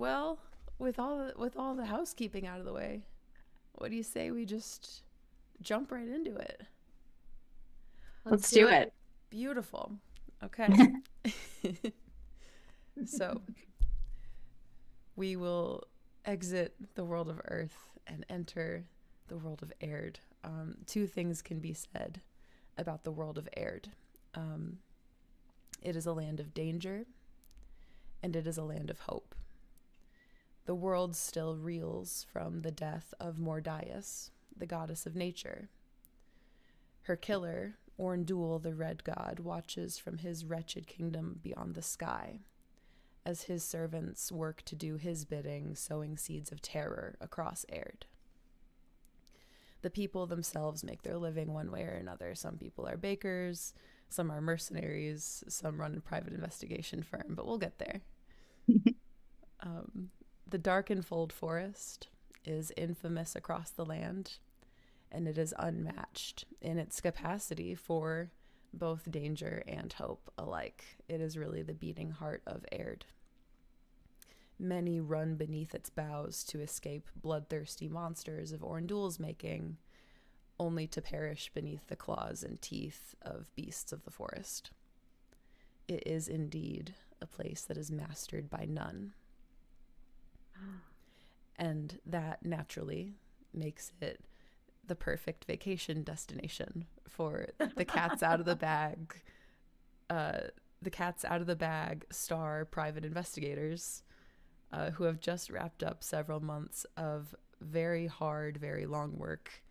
Well, with all the housekeeping out of the way, what do you say we just jump right into it? Let's Let's do do it. it. Beautiful. Okay. So, we will exit the world of Earth and enter the world of Aird. Two things can be said about the world of Aird. Um, it is a land of danger, and it is a land of hope. The world still reels from the death of Mordias, the goddess of nature. Her killer, Orndul the Red God, watches from his wretched kingdom beyond the sky, as his servants work to do his bidding, sowing seeds of terror across Aird. The people themselves make their living one way or another. Some people are bakers, some are mercenaries, some run a private investigation firm, but we'll get there. Um, the Darkenfold Forest is infamous across the land, and it is unmatched in its capacity for both danger and hope alike. It is really the beating heart of Aird. Many run beneath its boughs to escape bloodthirsty monsters of Orndul's making, only to perish beneath the claws and teeth of beasts of the forest. It is indeed a place that is mastered by none. And that naturally makes it the perfect vacation destination for the cats out of the bag, the cats out of the bag star private investigators who have just wrapped up several months of very hard, very long work.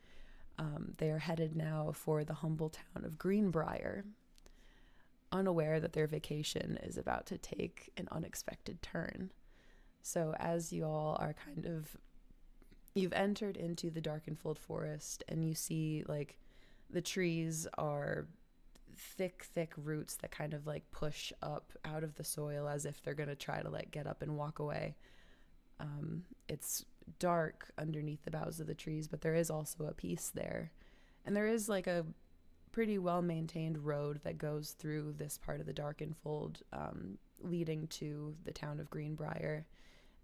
They are headed now for the humble town of Greenbriar, unaware that their vacation is about to take an unexpected turn. So as you all are you've entered into the Darkenfold Forest, and you see like the trees are thick roots that kind of like push up out of the soil as if they're going to try to like get up and walk away. It's dark underneath the boughs of the trees, but there is also a peace there. And there is like a pretty well maintained road that goes through this part of the Darkenfold, leading to the town of Greenbriar.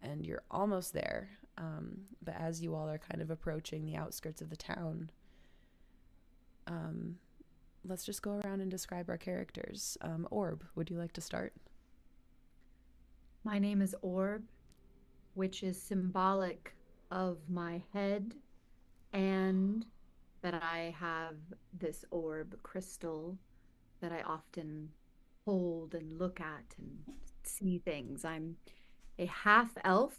And you're almost there. But as you all are kind of approaching the outskirts of the town, let's just go around and describe our characters. Orb, would you like to start? My name is Orb, which is symbolic of my head, and that I have this orb crystal that I often hold and look at and see things. I'm a half elf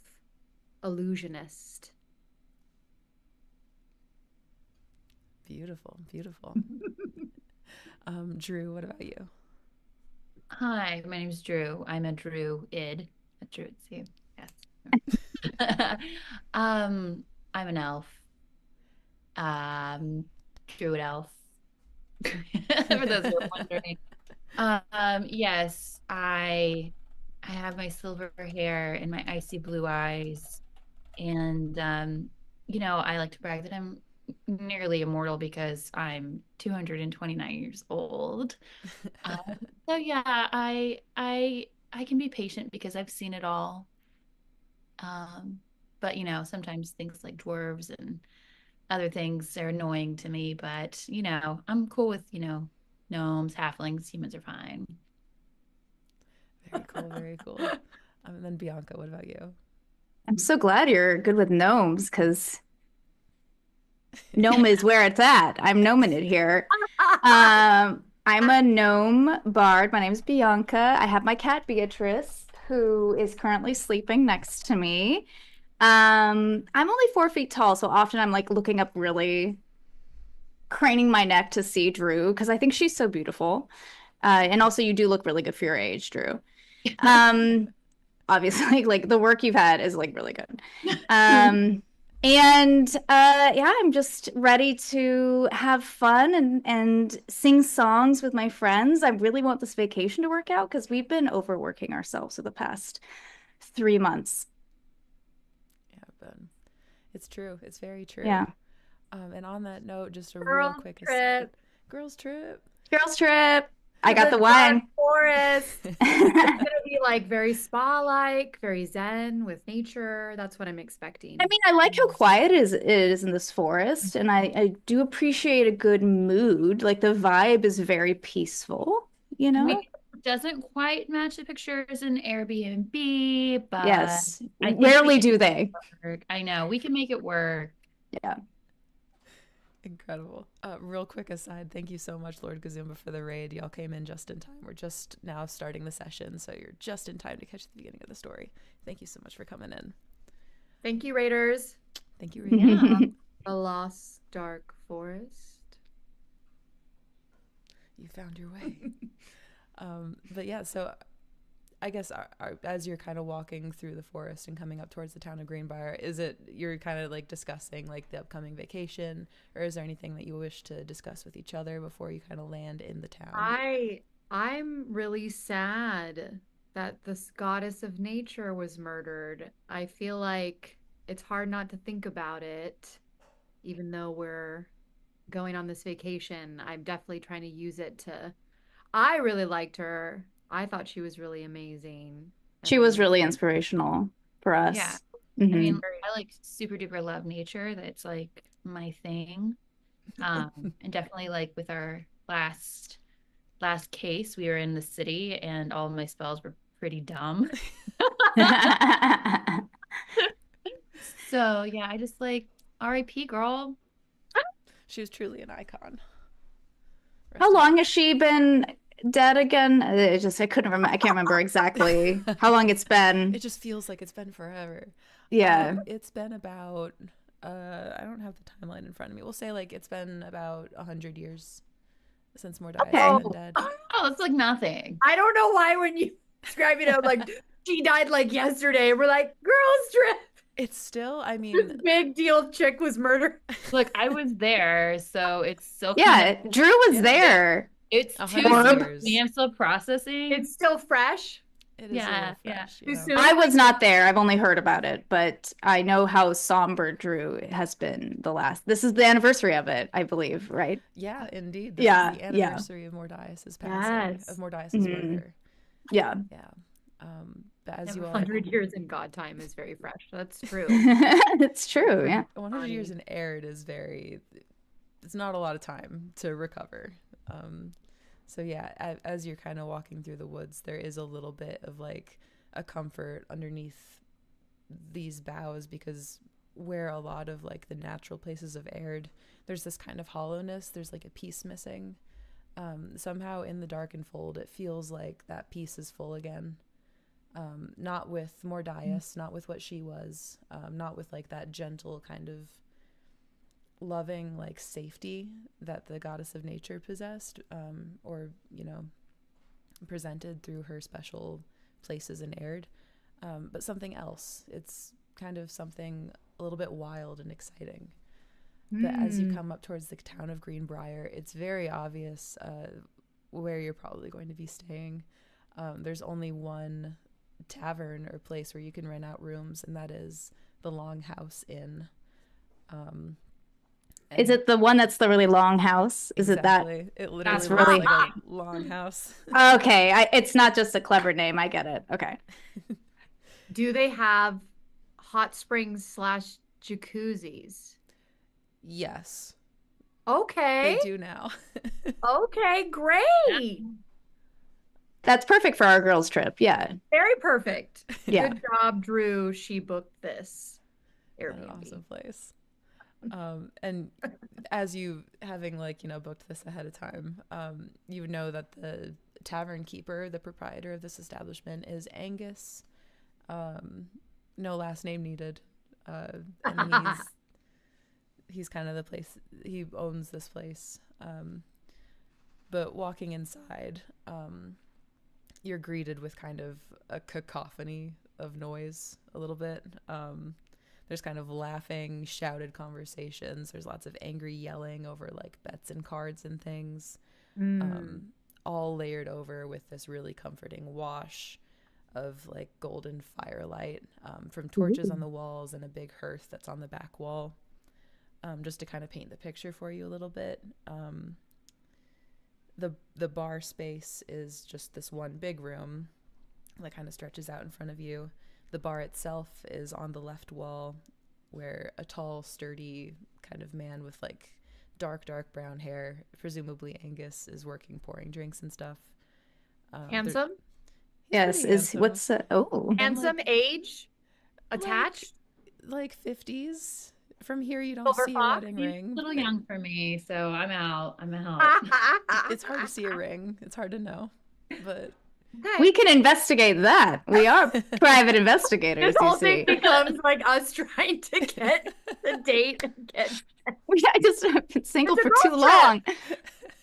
illusionist. Beautiful, beautiful. Drew, what about you? Hi, my name's Drew. I'm a druid. A druid, see? Yes. um, I'm an elf. Um, druid elf. For those who are wondering. Yes, I have my silver hair and my icy blue eyes. And I like to brag that I'm nearly immortal because I'm 229 years old. Um, so yeah, I can be patient because I've seen it all. Um, but sometimes things like dwarves and other things are annoying to me, but I'm cool with, gnomes, halflings, humans are fine. Very cool, very cool. And then Bianca, what about you? I'm so glad you're good with gnomes because gnome is where it's at. I'm gnoming it here. I'm a gnome bard. My name is Bianca. I have my cat Beatrice, who is currently sleeping next to me. I'm only 4 feet tall, so often I'm like looking up really craning my neck to see Drew because I think she's so beautiful. And also you do look really good for your age, Drew. Obviously, like the work you've had is like really good. Yeah, I'm just ready to have fun and sing songs with my friends. I really want this vacation to work out because we've been overworking ourselves for the past 3 months. Yeah, but it's true. It's very true. Yeah. And on that note, just a real Girl quick aside. trip. Girls trip. Girls trip. I got the dark wine. forest. It's gonna be like very spa-like, very zen with nature. That's what I'm expecting. I mean, I like how quiet it is in this forest, and I do appreciate a good mood. Like the vibe is very peaceful, you know? It doesn't quite match the pictures in Airbnb, but Yes. I think Rarely we do can they. make it work. I know we can make it work. Yeah. Incredible. Real quick aside, thank you so much, Lord Gazumba, for the raid. Y'all came in just in time. We're just now starting the session, so you're just in time to catch the beginning of the story. Thank you so much for coming in. Thank you, Raiders. Thank you, Raid. Yeah. The Lost Dark Forest. You found your way. But yeah, so I guess as you're kind of walking through the forest and coming up towards the town of Greenbrier, is it you're kind of like discussing like the upcoming vacation, or is there anything that you wish to discuss with each other before you kind of land in the town? I'm really sad that this goddess of nature was murdered. I feel like it's hard not to think about it, even though we're going on this vacation. I'm definitely trying to use it to. I really liked her. I thought she was really amazing. She was And really inspirational for us. Yeah. Mhm. I mean, I like super duper love nature. That's like my thing. And definitely like with our last case, we were in the city and all of my spells were pretty dumb. So yeah, I just like RIP girl. She was truly an icon. Rest How in long peace. has she been dead again? I couldn't remember. I can't remember exactly how long it's been. It just feels like it's been forever. Yeah. It's been about I don't have the timeline in front of me. We'll say like it's been about 100 years since Mordias Okay. has been dead. Oh, it's like nothing. I don't know why when you describe it, I'm like, she died like yesterday. We're like, girls trip. It's still, I This mean, big deal chick was murdered. Look, I was there, so it's still Yeah, kind of, Drew was Yeah. there. it's 100 too soon for years. me. I'm still processing. It's still fresh. it is a Yeah, little yeah. fresh. Too You know? soon. I was not there. I've only heard about it, but I know how somber Drew has been the last. This is the anniversary of it, I believe, right? Yeah, indeed. This Yeah, is the yeah. anniversary of Mordias' passing, Yes. of Mordias' Mhm. murder. Yeah. Yeah. But as you all 100 years in God time is very fresh. That's true. It's true, yeah. 100 years Funny. in Arid is it's not a lot of time to recover. So yeah, as you're kind of walking through the woods, there is a little bit of like a comfort underneath these boughs, because where a lot of like the natural places of Arid, there's this kind of hollowness. There's like a piece missing. Somehow in the darkened fold, it feels like that piece is full again. Not with Mordias, not with what she was, not with like that gentle kind of loving like safety that the goddess of nature possessed, or presented through her special places in Arid, but something else. It's kind of something a little bit wild and exciting. But as you come up towards the town of Greenbrier, it's very obvious where you're probably going to be staying. There's only one tavern or place where you can rent out rooms, and that is the Longhouse Inn. Is it the one that's the really long house? Is it that? Exactly. It literally That's looks really- like a long house. Okay, it's not just a clever name. I get it. Okay. Do they have hot springs / jacuzzis? Yes, Okay. they do now. Okay, great. That's perfect for our girls' trip. Yeah. Very perfect. Yeah. Good job, Drew. She booked this An Airbnb. awesome place. And as you having booked this ahead of time, you know that the tavern keeper, the proprietor of this establishment, is Angus. No last name needed. And he's kind of the place. He owns this place. But walking inside, you're greeted with kind of a cacophony of noise a little bit. There's kind of laughing, shouted conversations. There's lots of angry yelling over like bets and cards and things, all layered over with this really comforting wash of like golden firelight from torches on the walls and a big hearth that's on the back wall. Just to kind of paint the picture for you a little bit. the bar space is just this one big room that kind of stretches out in front of you. The bar itself is on the left wall, where a tall, sturdy kind of man with like dark brown hair, presumably Angus, is working, pouring drinks and stuff. Handsome? Yes, is handsome. what's oh Handsome, age, attached? Like 50s. From here, you don't Silver see fox? a wedding He's ring. a little but young for me, so I'm out. I'm out. It's hard to see a ring. It's hard to know. But we can investigate that. We are private investigators, This whole you thing see. becomes like us trying to get the date and get I just have been single It's a for road too trip. long.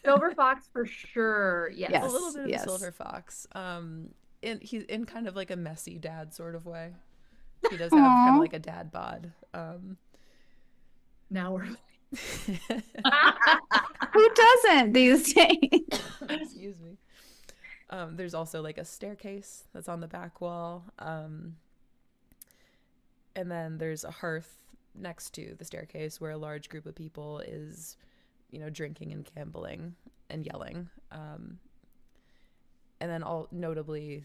silver fox for sure. Yes. Yes. a little bit of yes. a silver fox. He's in kind of like a messy dad sort of way. He does have kind Aw. of like a dad bod. Now we're Who doesn't these days? Excuse me. There's also like a staircase that's on the back wall. And then there's a hearth next to the staircase where a large group of people is, drinking and gambling and yelling. And then all notably,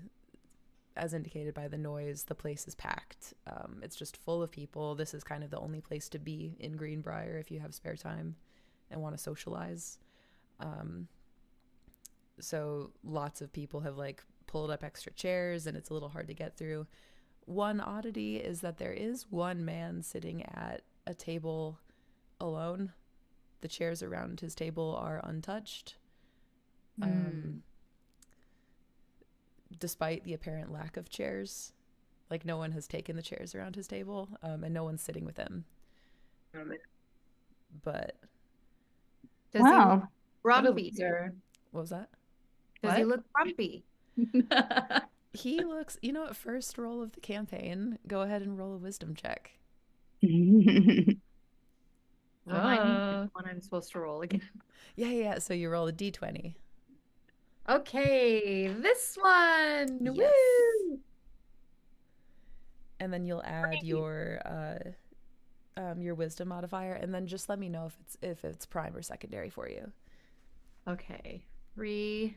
as indicated by the noise, the place is packed. It's just full of people. This is kind of the only place to be in Greenbrier if you have spare time and want to socialize. So lots of people have like pulled up extra chairs and it's a little hard to get through. One oddity is that there is one man sitting at a table alone. The chairs around his table are untouched. Despite the apparent lack of chairs, like no one has taken the chairs around his table, and no one's sitting with him. But Does he look Wow. grumpy? what was that? Does he What? look grumpy? He looks, first roll of the campaign, go ahead and roll a wisdom check. Remind me Oh. when I'm supposed to roll again. Yeah. So you roll a d20. Okay, this one. Yes. Woo! And then you'll add Great. your wisdom modifier, and then just let me know if it's prime or secondary for you. Okay, 3.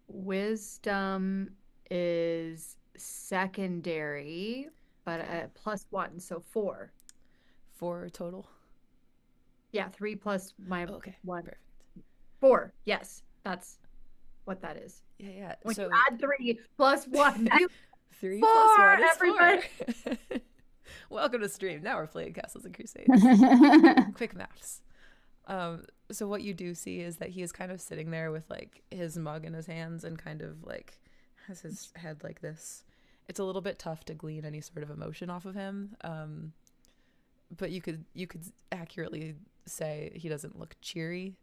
Wisdom is secondary, but +1, so 4. 4 total. Yeah, 3 plus my Okay, 1. perfect. 4. Yes, that's what that is. Yeah. When So you add 3 plus 1, 3 4, plus 1 is everybody. 4. Welcome to stream. Now we're playing Castles and Crusades. Quick maths. So what you do see is that he is kind of sitting there with like his mug in his hands and kind of like has his head like this. It's a little bit tough to glean any sort of emotion off of him. But you could accurately say he doesn't look cheery.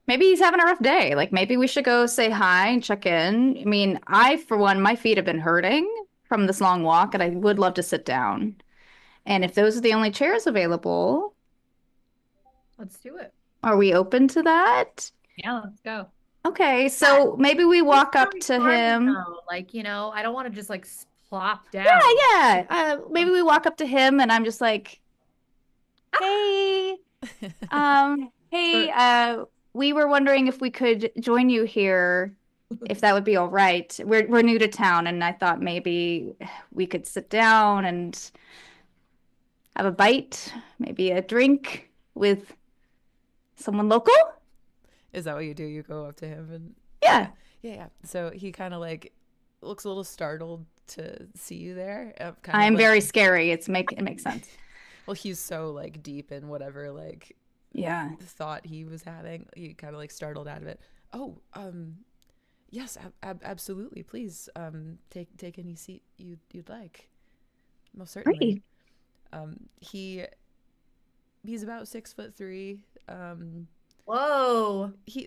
Maybe he's having a rough day. Like maybe we should go say hi and check in. I mean, for one, my feet have been hurting from this long walk, and I would love to sit down. And if those are the only chairs available, Let's do it. are we open to that? Yeah, let's go. Okay, so maybe we walk He's up really to charming, him. though. Like, I don't want to just like plop down. Yeah. Maybe we walk up to him, and I'm just like, hey, we were wondering if we could join you here, if that would be all right. We're new to town, and I thought maybe we could sit down and have a bite, maybe a drink with someone local. Is that what you do? You go up to him and Yeah. yeah. So he kind of like looks a little startled to see you there. I'm very scary. It makes sense. Well, he's so like deep in whatever like Yeah. thought he was having. He kind of like startled out of it. Oh, yes, absolutely. Please, take any seat you'd like. Most certainly. Great. He's about 6'3". Whoa. He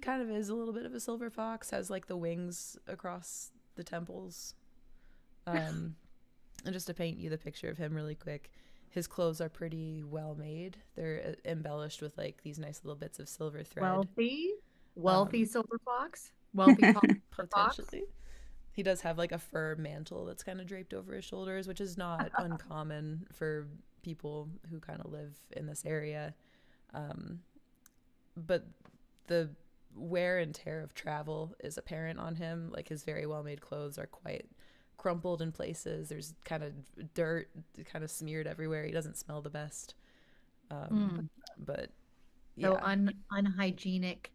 kind of is a little bit of a silver fox. Has like the wings across the temples. And just to paint you the picture of him really quick, his clothes are pretty well made. They're embellished with like these nice little bits of silver thread. Wealthy silver fox. Wealthy silver fox. Potentially. He does have like a fur mantle that's kind of draped over his shoulders, which is not uncommon for people who kind of live in this area. But the wear and tear of travel is apparent on him. Like his very well-made clothes are quite crumpled in places. There's kind of dirt kind of smeared everywhere. He doesn't smell the best. But So yeah. unhygienic,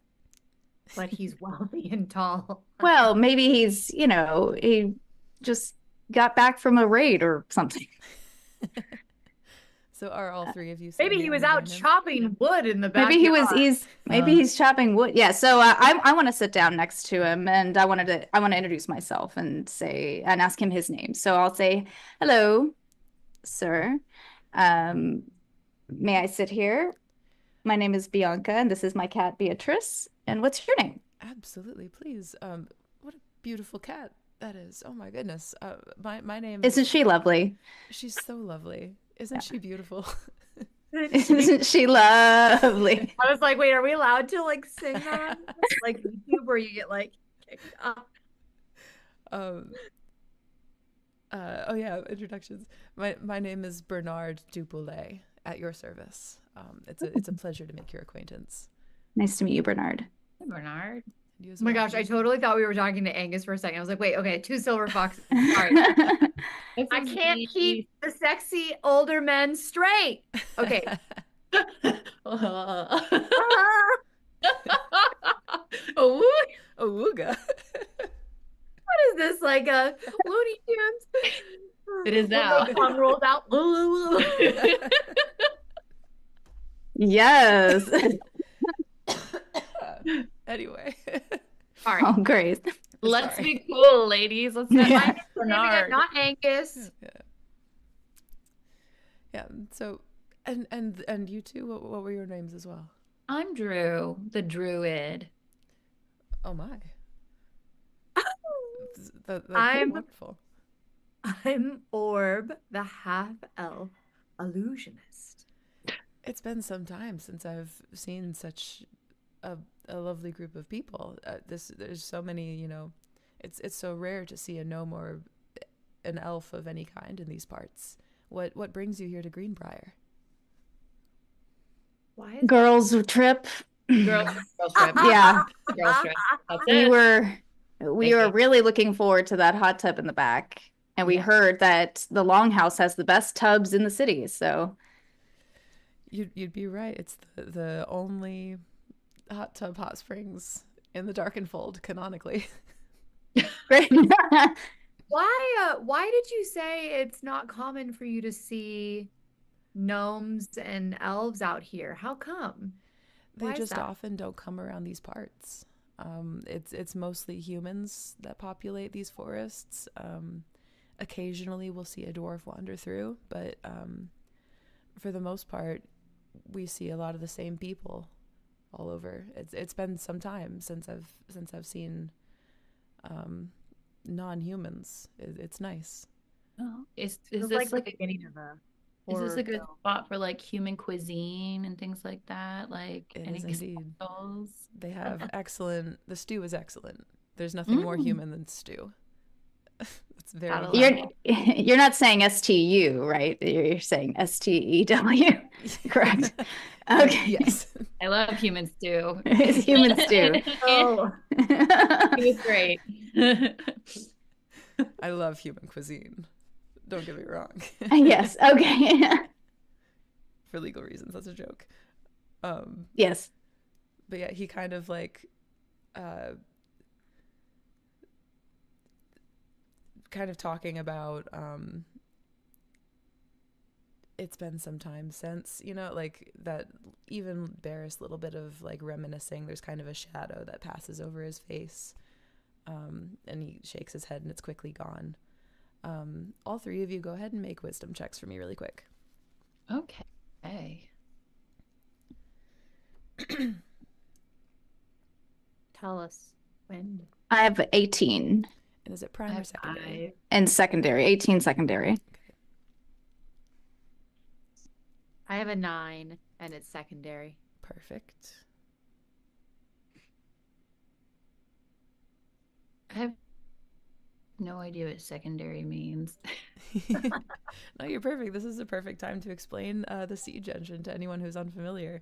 but he's wealthy and tall. Well, maybe he's, he just got back from a raid or something. So are all three of you Maybe sitting he was down out near him? chopping wood in the backyard. Maybe he's chopping wood. Yeah, so I want to sit down next to him, and I want to introduce myself and ask him his name. So I'll say, "Hello, sir. May I sit here? My name is Bianca, and this is my cat Beatrice. And what's your name?" Absolutely, please. What a beautiful cat that is. Oh my goodness. My name Isn't she lovely? She's so lovely. Isn't she beautiful? Isn't she lovely? I was like, wait, are we allowed to like sing that? Like YouTube where you get like kicked off? Oh yeah, introductions. My name is Bernard Dupoulet, at your service. It's a pleasure to make your acquaintance. Nice to meet you, Bernard. Hey, Bernard. You as Oh my well. gosh, I totally thought we were talking to Angus for a second. I was like, wait, okay, 2 silver foxes. Sorry. I can't keep the sexy older men straight. Okay. Oh, Awooga. What is this, like a Looney Tunes? it is now. The tongue rolls out. Yes. Anyway. Sorry. Oh, great. Let's Sorry. be cool, ladies. Let's not Yeah. like Bernard. Not Angus. Yeah. So, and you two, what were your names as well? I'm Drew, the druid. Oh my. That's I'm- wonderful. I'm Orb, the half-elf illusionist. It's been some time since I've seen such a lovely group of people. There's so many, it's so rare to see a gnome or an elf of any kind in these parts. What brings you here to Greenbriar? Why is Girls trip. Girls trip. Yeah. Girls trip. That's We it. we were really looking forward to that hot tub in the back. And we heard that the Longhouse has the best tubs in the city. So You'd be right. It's the only hot tub hot springs in the Darkenfold canonically. great. Why did you say it's not common for you to see gnomes and elves out here? How come? They Why is just that? often don't come around these parts. It's mostly humans that populate these forests. Occasionally we'll see a dwarf wander through, but for the most part, we see a lot of the same people all over. It's been some time since I've seen non-humans. It's nice. Oh, is It was this the like a, beginning of a is this horror a good film. spot for like human cuisine and things like that? Like It any is indeed. castles? They have excellent. The stew is excellent. There's nothing more human than stew. It's very. Gotta love You're not saying STU, right? You're saying STEW. Correct. Okay. Yes. I love humans too. It's human stew. Oh, He was great. I love human cuisine. Don't get me wrong. Yes. Okay. For legal reasons, that's a joke. Yes. But yeah, he kind of like kind of talking about it's been some time since, like that even barest little bit of like reminiscing, there's kind of a shadow that passes over his face. And he shakes his head and it's quickly gone. All three of you go ahead and make wisdom checks for me really quick. Okay. tell us when. I have 18 And is it I prime or have secondary? 5. and secondary. 18 secondary. I have a 9 and it's secondary. Perfect. I have no idea what secondary means. No, you're perfect. This is a perfect time to explain the siege engine to anyone who's unfamiliar.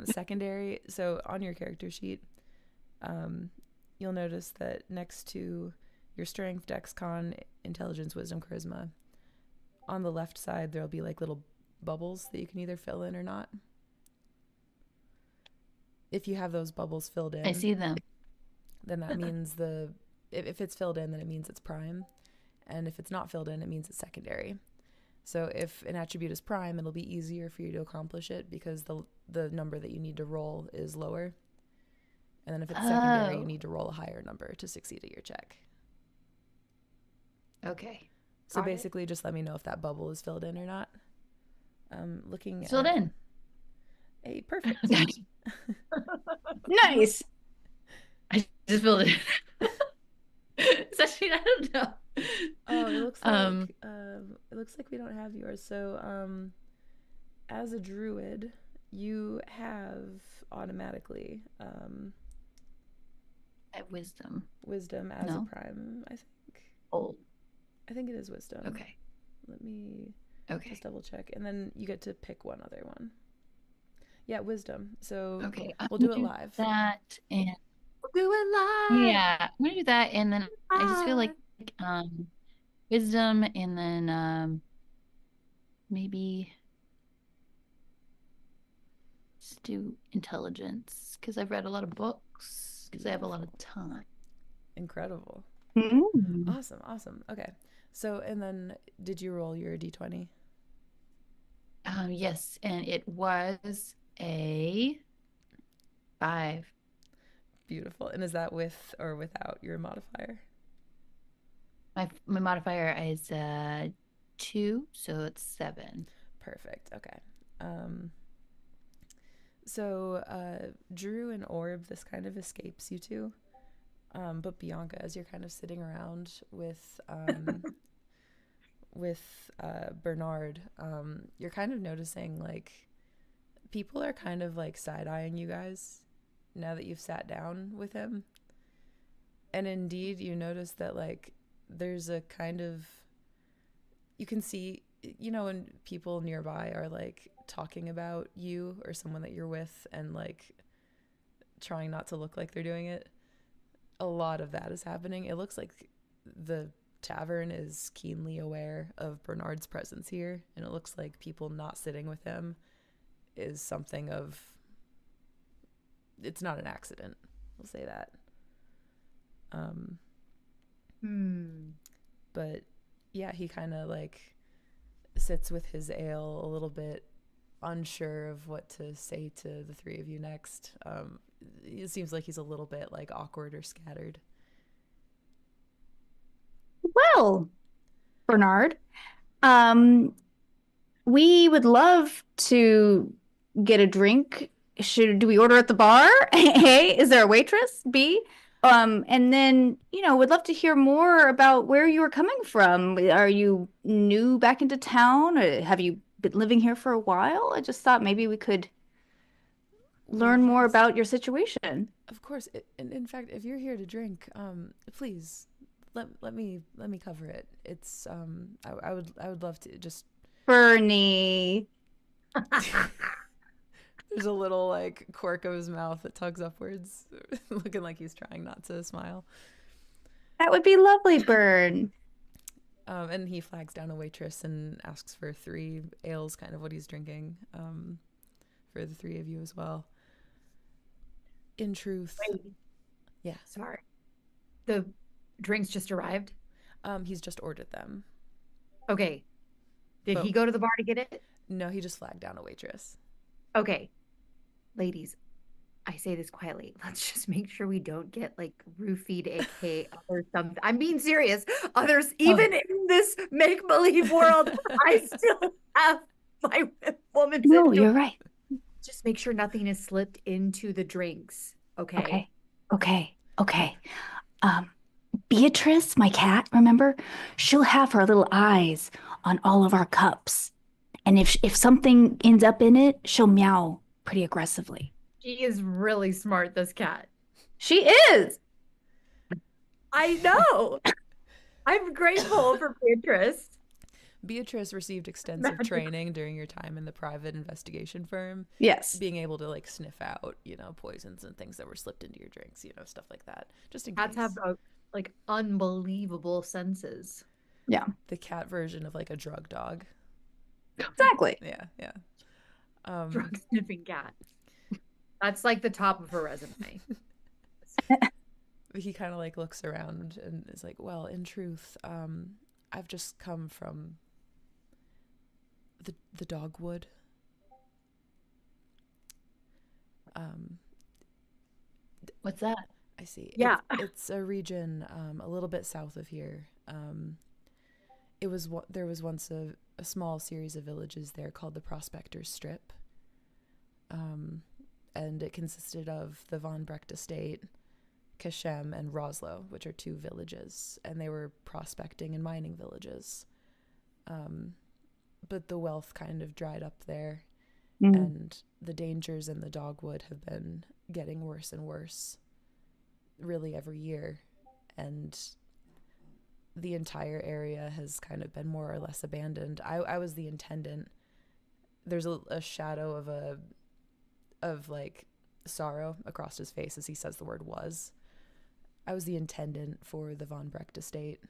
Secondary, so on your character sheet, you'll notice that next to your strength, dex, con, intelligence, wisdom, charisma, on the left side there'll be like little bubbles that you can either fill in or not. If you have those bubbles filled in, I see them. then that means if it's filled in, then it means it's prime, and if it's not filled in, it means it's secondary. So if an attribute is prime, it'll be easier for you to accomplish it because the number that you need to roll is lower. And then if it's secondary, you need to roll a higher number to succeed at your check. Okay. So basically, just let me know if that bubble is filled in or not. Looking Filled at... in. Hey, perfect. Nice. I just filled it in. It's actually, I don't know. Oh, it looks like we don't have yours. So, as a druid, you have automatically I have wisdom. wisdom as a prime, I think. Oh. I think it is wisdom. Okay. Let me Okay. just double check. And then you get to pick one other one. Yeah, wisdom. So Okay. we'll do it live. That and We'll do it live. yeah, I'm gonna do that, and then I just feel like wisdom, and then maybe just do intelligence because I've read a lot of books because I have a lot of time. Incredible. Mm. Awesome. Okay. So, and then did you roll your d20? Yes, and it was a 5. Beautiful. And is that with or without your modifier? My modifier is 2, so it's 7. Perfect. Okay. So Drew and Orb, this kind of escapes you two. But Bianca, as you're kind of sitting around with Bernard, you're kind of noticing like people are kind of like side-eyeing you guys now that you've sat down with him. And indeed, you notice that like there's a kind of, you can see, you know, when people nearby are like talking about you or someone that you're with and like trying not to look like they're doing it. A lot of that is happening. It looks like the tavern is keenly aware of Bernard's presence here, and it looks like people not sitting with him is something of, it's not an accident, we'll say that. But yeah, he kind of like sits with his ale a little bit unsure of what to say to the three of you next. It seems like he's a little bit like awkward or scattered. Well, Bernard, we would love to get a drink. Do we order at the bar? A, is there a waitress? B, and then, you know, would love to hear more about where you are coming from. Are you new back into town? Or have you been living here for a while? I just thought maybe we could learn more about your situation. Of course. In fact, if you're here to drink, please let me cover it. It's I would love to just. Bernie. There's a little like quirk of his mouth that tugs upwards, looking like he's trying not to smile. That would be lovely, Bern. And he flags down a waitress and asks for 3 ales, kind of what he's drinking, for the 3 of you as well. In truth. Wait. Yeah. Sorry. The drinks just arrived? He's just ordered them. Okay. Did he go to the bar to get it? No, he just flagged down a waitress. Okay. Ladies, I say this quietly. Let's just make sure we don't get like roofied, aka or something. I'm being serious. Others, even in this make-believe world, I still have my woman. No, you're right. Just make sure nothing is slipped into the drinks. Okay. Okay. Beatrice, my cat, remember? She'll have her little eyes on all of our cups. And if something ends up in it, she'll meow pretty aggressively. She is really smart, this cat. She is. I know. I'm grateful for Beatrice. Beatrice received extensive training during your time in the private investigation firm, Yes. being able to like sniff out, poisons and things that were slipped into your drinks, stuff like that, just in Cats case. have like unbelievable senses. Yeah. The cat version of like a drug dog. Exactly. Yeah. Drug sniffing cat. That's like the top of her resume. He kind of like looks around and is like, well, in truth, I've just come from the dogwood. What's that? I see. Yeah. It's a region a little bit south of here. There was once a small series of villages there called the Prospector's Strip. And it consisted of the Von Brecht estate, Kashem, and Roslo, which are 2 villages, and they were prospecting and mining villages. But the wealth kind of dried up there, and the dangers in the dogwood have been getting worse and worse, really every year, and the entire area has kind of been more or less abandoned. I was the intendant. There's a shadow of like sorrow across his face as he says the word was. I was the intendant for the Von Brecht estate,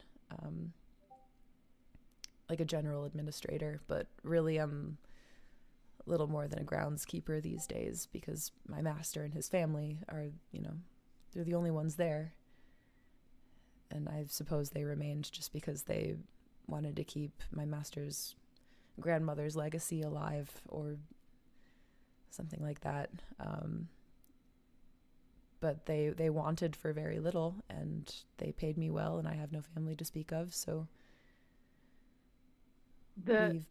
like a general administrator, but really I'm a little more than a groundskeeper these days because my master and his family are, they're the only ones there. And I suppose they remained just because they wanted to keep my master's grandmother's legacy alive or something like that. But they wanted for very little, and they paid me well, and I have no family to speak of, so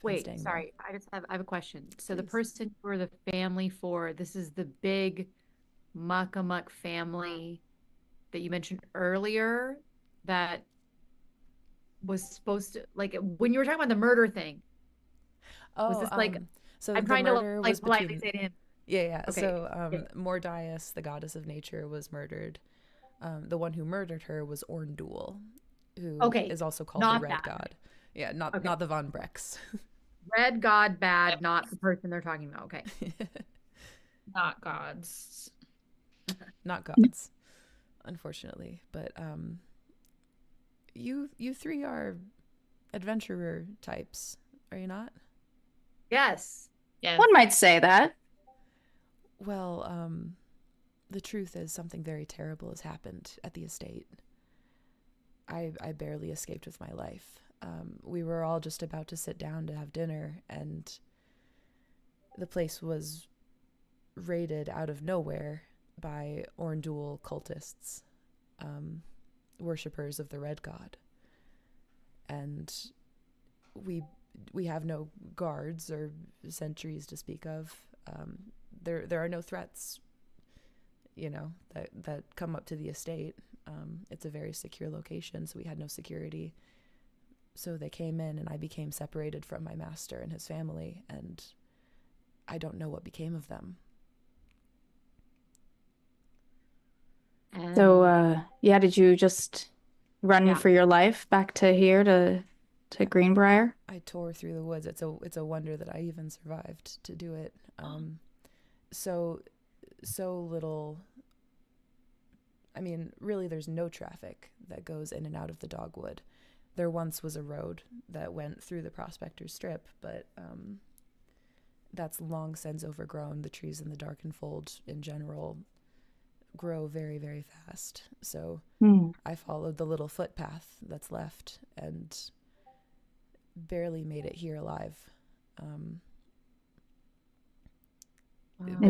Wait, sorry, I have a question. So the person for the family for this is the big Muckamuck family that you mentioned earlier that was supposed to, like, when you were talking about the murder thing. Was this like so I'm the trying to murder like was politely between say to him. Yeah. Okay. So Mordias, the goddess of nature, was murdered. The one who murdered her was Orndul, who is also called the Red God. Yeah, not the Von Brecks. Red God bad, not the person they're talking about. Okay. Not gods. Not gods, unfortunately. But you 3 are adventurer types, are you not? Yes. Yes. One might say that. Well, the truth is something very terrible has happened at the estate. I barely escaped with my life. We were all just about to sit down to have dinner, and the place was raided out of nowhere by Orndul cultists, worshippers of the Red God. And we have no guards or sentries to speak of. There are no threats, that come up to the estate. It's a very secure location, so we had no security. So they came in, and I became separated from my master and his family, and I don't know what became of them. So, did you just run for your life back to here to Greenbrier? I tore through the woods. It's a wonder that I even survived to do it. So little. I mean, really, there's no traffic that goes in and out of the dogwood. There once was a road that went through the Prospector's Strip, but that's long since overgrown. The trees in the Darkened Fold in general grow very, very fast. So I followed the little footpath that's left and barely made it here alive. And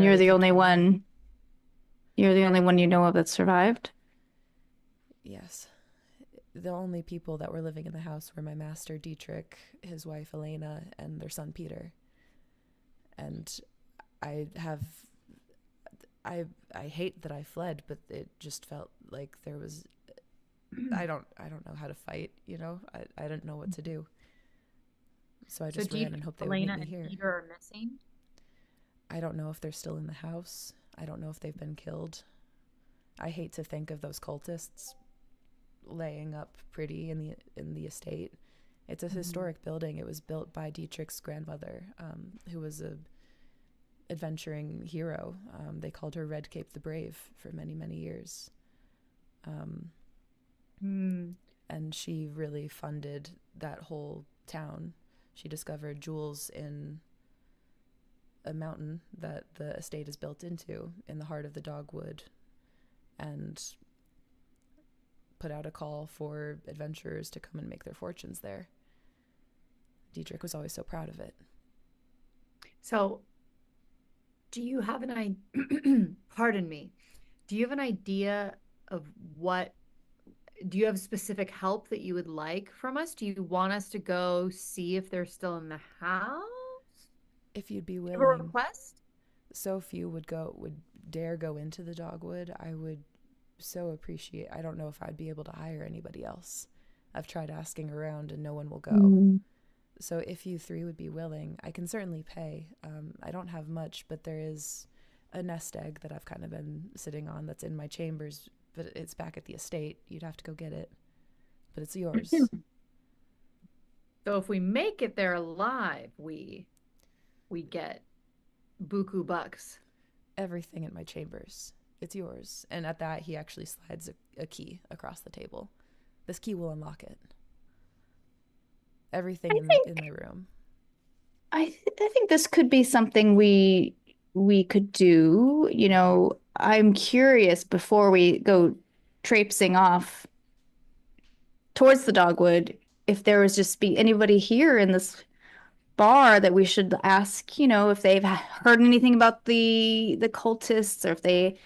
you're the only one. You're the only one you know of that survived? Yes. The only people that were living in the house were my master Dietrich, his wife Elena, and their son Peter. And I hate that I fled, but it just felt like there was I don't know how to fight, I didn't know what to do. So I just ran and hoped they would meet me here. Elena and Peter are missing? I don't know if they're still in the house. I don't know if they've been killed. I hate to think of those cultists laying up pretty in the estate It's a historic building. It was built by Dietrich's grandmother, who was a adventuring hero. They called her Red Cape the Brave for many, many years. And she really funded that whole town. She discovered jewels in a mountain that the estate is built into in the heart of the dogwood, and put out a call for adventurers to come and make their fortunes there. Dietrich was always so proud of it. So, do you have an pardon me, do you have an idea of do you have specific help that you would like from us? Do you want us to go see if they're still in the house? If you'd be Have a willing. request? So few would dare go into the dogwood. I would so appreciate. I don't know if I'd be able to hire anybody else. I've tried asking around and no one will go. So if you three would be willing, I can certainly pay. I don't have much, but there is a nest egg that I've kind of been sitting on that's in my chambers, but it's back at the estate. You'd have to go get it, but it's yours. So if we make it there alive, we get buku bucks. Everything in my chambers. It's yours. And at that, he actually slides a key across the table. This key will unlock it. Everything in my room. I think this could be something we could do. You know, I'm curious before we go traipsing off towards the dogwood, if there was just be anybody here in this bar that we should ask, you know, if they've heard anything about the cultists, or if they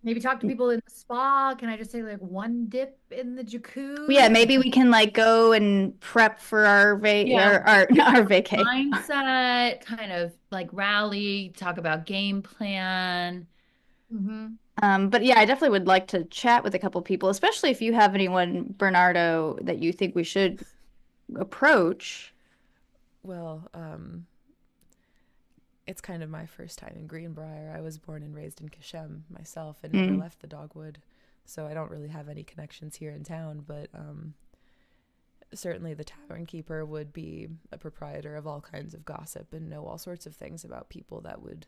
Maybe talk to people in the spa. Can I just say, like, one dip in the jacuzzi? yeah, maybe we can like go and prep for our our vacay. Mindset, kind of like rally, talk about game plan. But yeah, I definitely would like to chat with a couple people, especially if you have anyone, Bernardo, that you think we should approach. Well, it's kind of my first time in Greenbrier. I was born and raised in Kishem myself and never left the dogwood, so I don't really have any connections here in town, but certainly the tavern keeper would be a proprietor of all kinds of gossip and know all sorts of things about people that would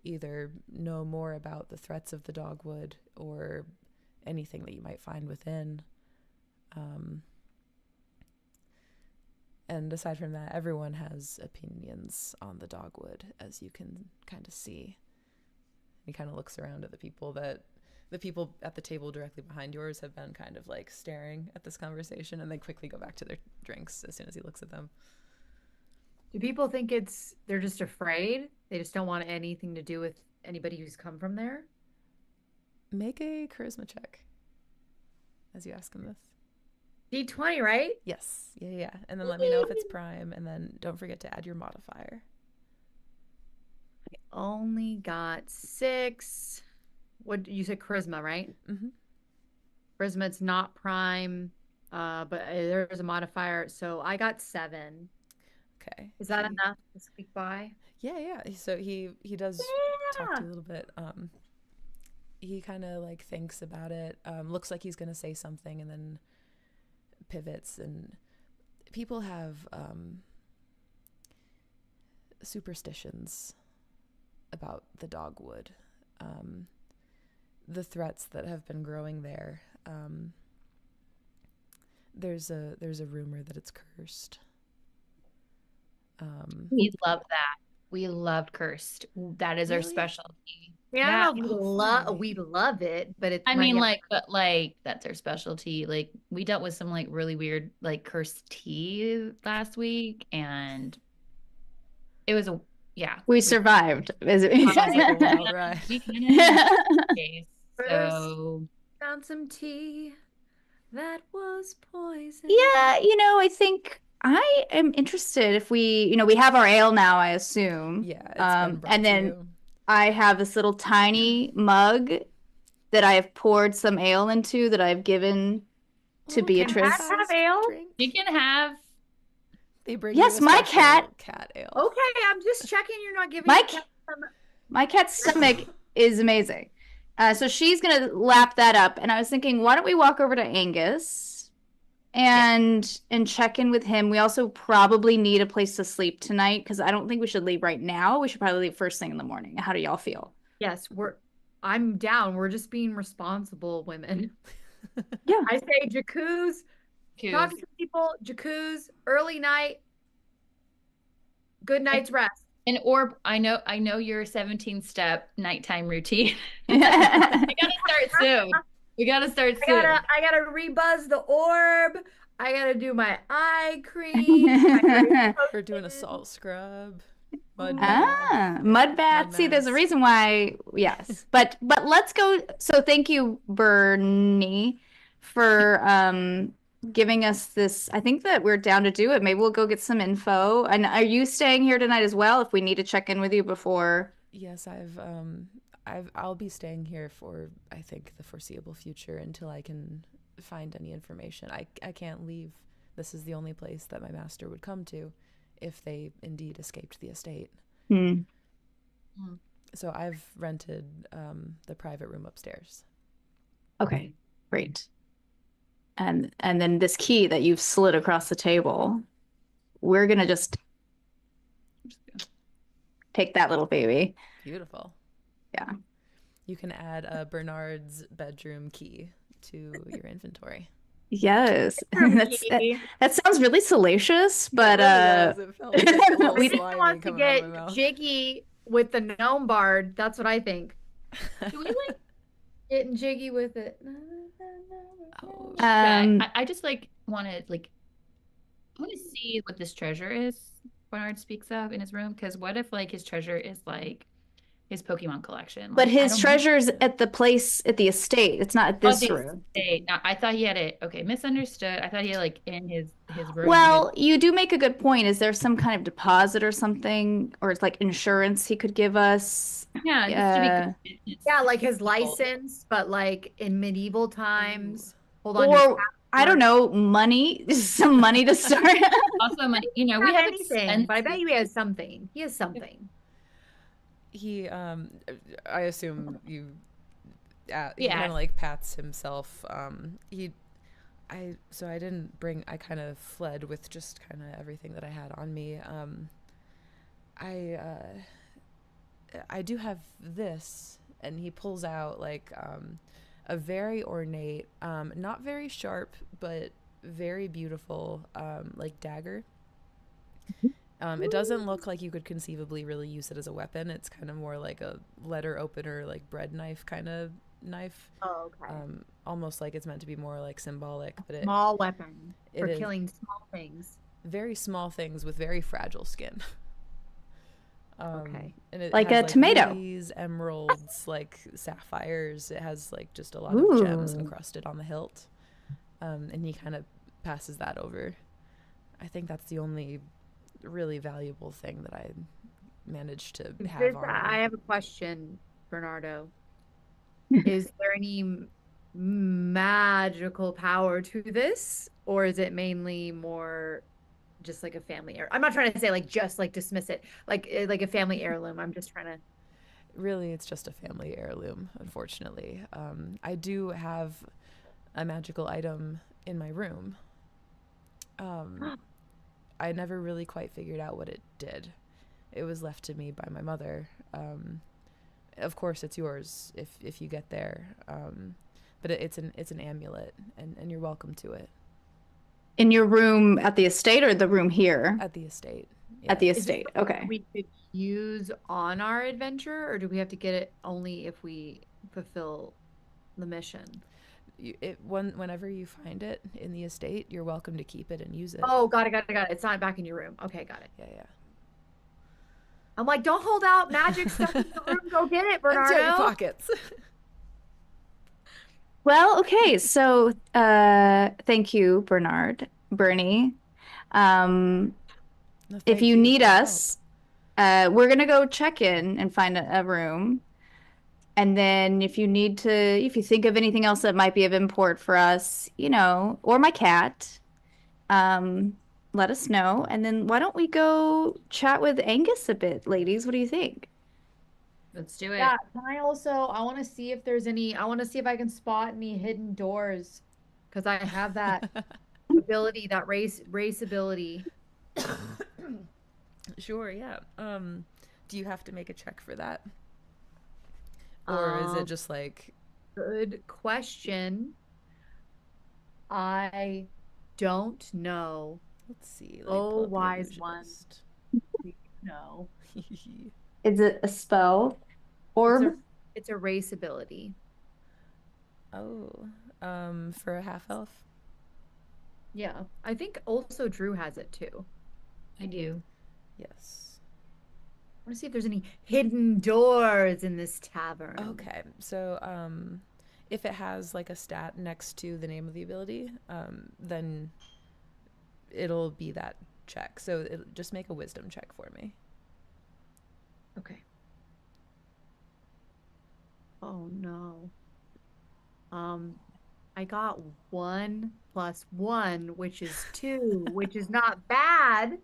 either know more about the threats of the dogwood or anything that you might find within. And aside from that, everyone has opinions on the dogwood, as you can kind of see. He kind of looks around at the people at the table directly behind yours have been kind of like staring at this conversation, and they quickly go back to their drinks as soon as he looks at them. Do people think they're just afraid? They just don't want anything to do with anybody who's come from there? Make a charisma check as you ask him this. D20, right? Yes. Yeah. And then let me know if it's prime, and then don't forget to add your modifier. I only got 6. What you said, charisma, right? Charisma, it's not prime, but there's a modifier, so I got 7. Okay. Is that enough to squeak by? Yeah. So he does talk to you a little bit. He kind of like thinks about it. Looks like he's gonna say something, and then pivots. And people have superstitions about the dogwood, the threats that have been growing there. There's a rumor that it's cursed. We love that. We loved cursed. That is our Really? specialty. Yeah, I don't know if we love it, but it's. I mean, like, but like that's our specialty. Like, we dealt with some like really weird like cursed tea last week, and it was we survived. All right. So found some tea that was poison. Yeah, I think I am interested if we have our ale now, I assume. Yeah. It's been brought and to then you. I have this little tiny mug that I have poured some ale into that I've given to Beatrice. Cats have ale? you can have. They bring Yes, you a my special cat ale. Okay, I'm just checking you're not giving My the cat some. My cat's stomach is amazing. So she's gonna lap that up, and I was thinking, why don't we walk over to Angus and check in with him. We also probably need a place to sleep tonight because I don't think we should leave right now. We should probably leave first thing in the morning. How do y'all feel? Yes, I'm down. We're just being responsible women. Yeah. I say jacuzzi, talk to Coos. some people, jacuzzi, early night, good night's rest. And Orb, I know your 17-step nighttime routine. We gotta start soon. We gotta start soon. I gotta rebuzz the orb. I gotta do my eye cream. We're doing a salt scrub, mud mud bath. See, there's a mask. reason why. Yes, but let's go. So thank you, Bernie, for giving us this. I think that we're down to do it. Maybe we'll go get some info. And are you staying here tonight as well? If we need to check in with you before. Yes, I'll be staying here for, I think, the foreseeable future until I can find any information. I can't leave. This is the only place that my master would come to if they indeed escaped the estate. Hmm. So I've rented the private room upstairs. Okay, great. And then this key that you've slid across the table, we're gonna just take that little baby. Beautiful. Yeah. You can add Bernard's bedroom key to your inventory. Yes. That sounds really salacious, but It felt like a little We just slimy want to coming out of get my mouth. jiggy with the gnome bard. That's what I think. Do we like Getting jiggy with it. Oh, I just like want to see what this treasure is Bernard speaks of in his room, because what if like his treasure is like his Pokemon collection? but Like, I his don't treasure's at the place at the estate. It's not at know. this room. No, I thought he had it. Okay, misunderstood. I thought he had like in his room. Well, you do make a good point. Is there some kind of deposit or something, or it's like insurance he could give us? Yeah, just to Yeah. be convinced. Yeah, like his license, but like in medieval times. Hold on. Or I don't know, money, some money to start. Also money. You know, We we have anything, but I bet expensive. you he has something. He has something. He, I assume you, he Yeah. kind of like pats himself. So I didn't bring, I kind of fled with just kind of everything that I had on me. I do have this, and he pulls out like a very ornate, not very sharp, but very beautiful, like dagger. It doesn't look like you could conceivably really use it as a weapon. It's kind of more like a letter opener, like bread knife kind of knife. Oh, okay. Almost like it's meant to be more like symbolic, but Small weapon it for is killing small things. very small things with very fragile skin. Okay. And it Like has, a tomato. rubies, emeralds, like sapphires. It has like just a lot Ooh. of gems encrusted on the hilt. And he kind of passes that over. I think that's the only really valuable thing that I managed to have on me. I have a question, Bernardo. Is there any magical power to this, or is it mainly more just like a family I'm not trying to say like just like dismiss it like a family heirloom. I'm just trying to. Really, it's just a family heirloom, unfortunately. I do have a magical item in my room. I never really quite figured out what it did. It was left to me by my mother. Of course, it's yours if you get there. But it's an amulet, and you're welcome to it. In your room at the estate or the room here? At the estate. At the Yeah. Is it estate. something Okay. we could use on our adventure, or do we have to get it only if we fulfill the mission? Whenever you find it in the estate, you're welcome to keep it and use it. Oh, got it. It's not back in your room. Okay, got it. Yeah. I'm like, don't hold out magic stuff in the room. Go get it, Empty out your Bernardo. pockets. Well, okay. So, thank you, Bernie. No, If thank you for need your help. us, we're gonna go check in and find a room. And then if you think of anything else that might be of import for us, or my cat, let us know. And then why don't we go chat with Angus a bit, ladies? What do you think? Let's do it. Yeah, I want to see if I can spot any hidden doors, because I have that ability, that race ability. Sure, yeah. Do you have to make a check for that? Or is it just like... Good question. I don't know. Let's see. Let me Oh, pull up the wise one. illusionist. No. Is it a spell? Orb? It's a race ability. Oh, for a half elf? Yeah. I think also Drew has it too. I do. Yes. I want to see if there's any hidden doors in this tavern. Okay, so if it has like a stat next to the name of the ability, then it'll be that check. So just make a wisdom check for me. Okay. Oh no. I got 1 + 1, which is 2, which is not bad.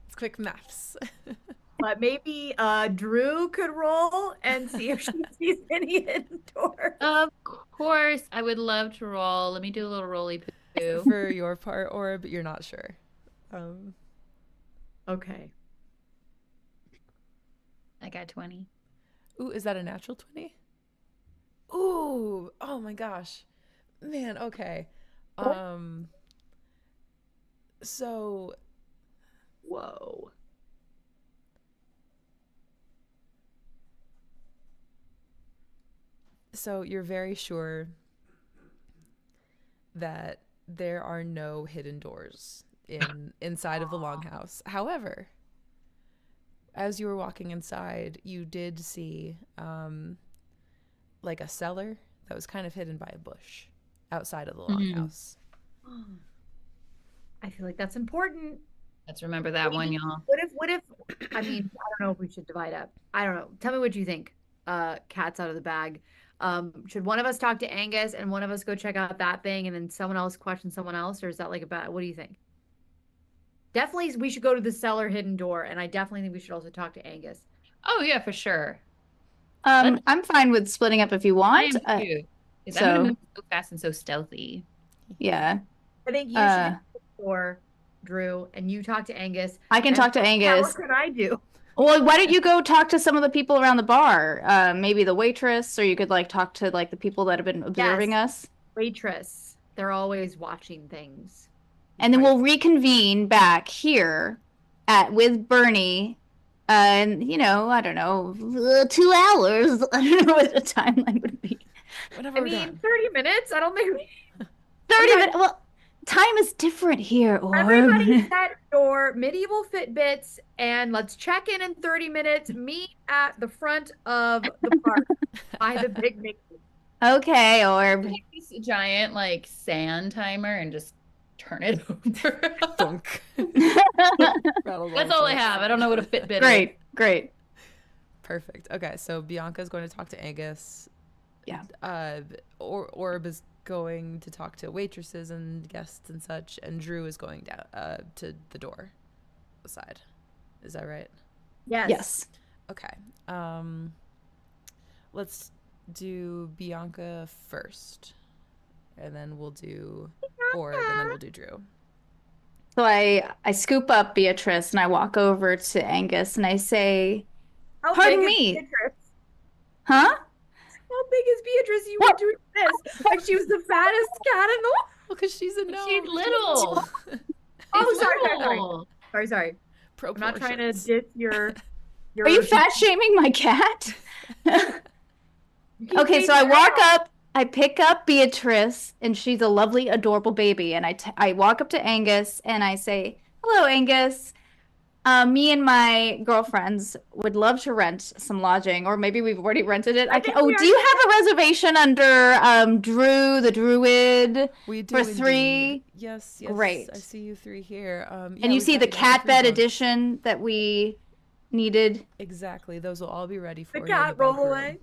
It's quick maths. But maybe Drew could roll and see if she sees any hidden doors. Of course, I would love to roll. Let me do a little roly poo. For your part, Orb, you're not sure. Okay. I got 20. Ooh, is that a natural 20? Ooh, oh my gosh. Man, okay. So, Whoa. so you're very sure that there are no hidden doors inside of the longhouse. However, as you were walking inside, you did see like a cellar that was kind of hidden by a bush outside of the longhouse. I feel like that's important. Let's remember that one, y'all. What if I mean, I don't know if we should divide up. I don't know. Tell me what you think. Cat's out of the bag. Should one of us talk to Angus and one of us go check out that thing and then someone else question someone else, or is that like a bad, what do you think? Definitely we should go to the cellar hidden door, and I definitely think we should also talk to Angus. Oh yeah, for sure. I'm fine with splitting up if you want. I am too. 'Cause I'm so- gonna move so fast and so stealthy. Yeah. I think you should for Drew and you talk to Angus. I can talk to Angus. What can I do? Well, why don't you go talk to some of the people around the bar? Maybe the waitress, or you could like talk to like the people that have been observing us. Waitress. They're always watching things. And then we'll reconvene back here with Bernie. And I don't know, 2 hours. I don't know what the timeline would be. Whenever I we're mean, done. 30 minutes? I don't think we... 30 minutes. Well, time is different here. Orb. Everybody set your medieval Fitbits and let's check in 30 minutes. Meet at the front of the park by the big Mickey. Okay, Orb. Take this giant like sand timer and just turn it over. Thunk. That's all I have. I don't know what a Fitbit is. Great. Perfect. Okay, so Bianca's going to talk to Angus. Yeah. Orb is going to talk to waitresses and guests and such, and Drew is going down to the door side. Is that right? Yes. Okay. Let's do Bianca first, and then we'll do Orb, and then we'll do Drew. So I scoop up Beatrice and I walk over to Angus and I say, How Pardon big is me. Beatrice? huh? How big is Beatrice? You were doing this. Like she was the fattest cat in the world. Well, because she's a gnome. She's little. Oh, She's sorry. little. Sorry. I'm not trying to Proportions. diss your Are you fat shaming my cat? Okay, so I walk up, I pick up Beatrice, and she's a lovely, adorable baby. And I walk up to Angus and I say, Hello, Angus. Me and my girlfriends would love to rent some lodging, or maybe we've already rented it. Do you have a reservation under Drew, the Druid? We do for indeed. 3? Yes. Great. I see you 3 here. And yeah, you we've see got the you down cat for 3 bed bunks. edition that we needed. Exactly. Those will all be ready for The you. in cat bunk roll room. away.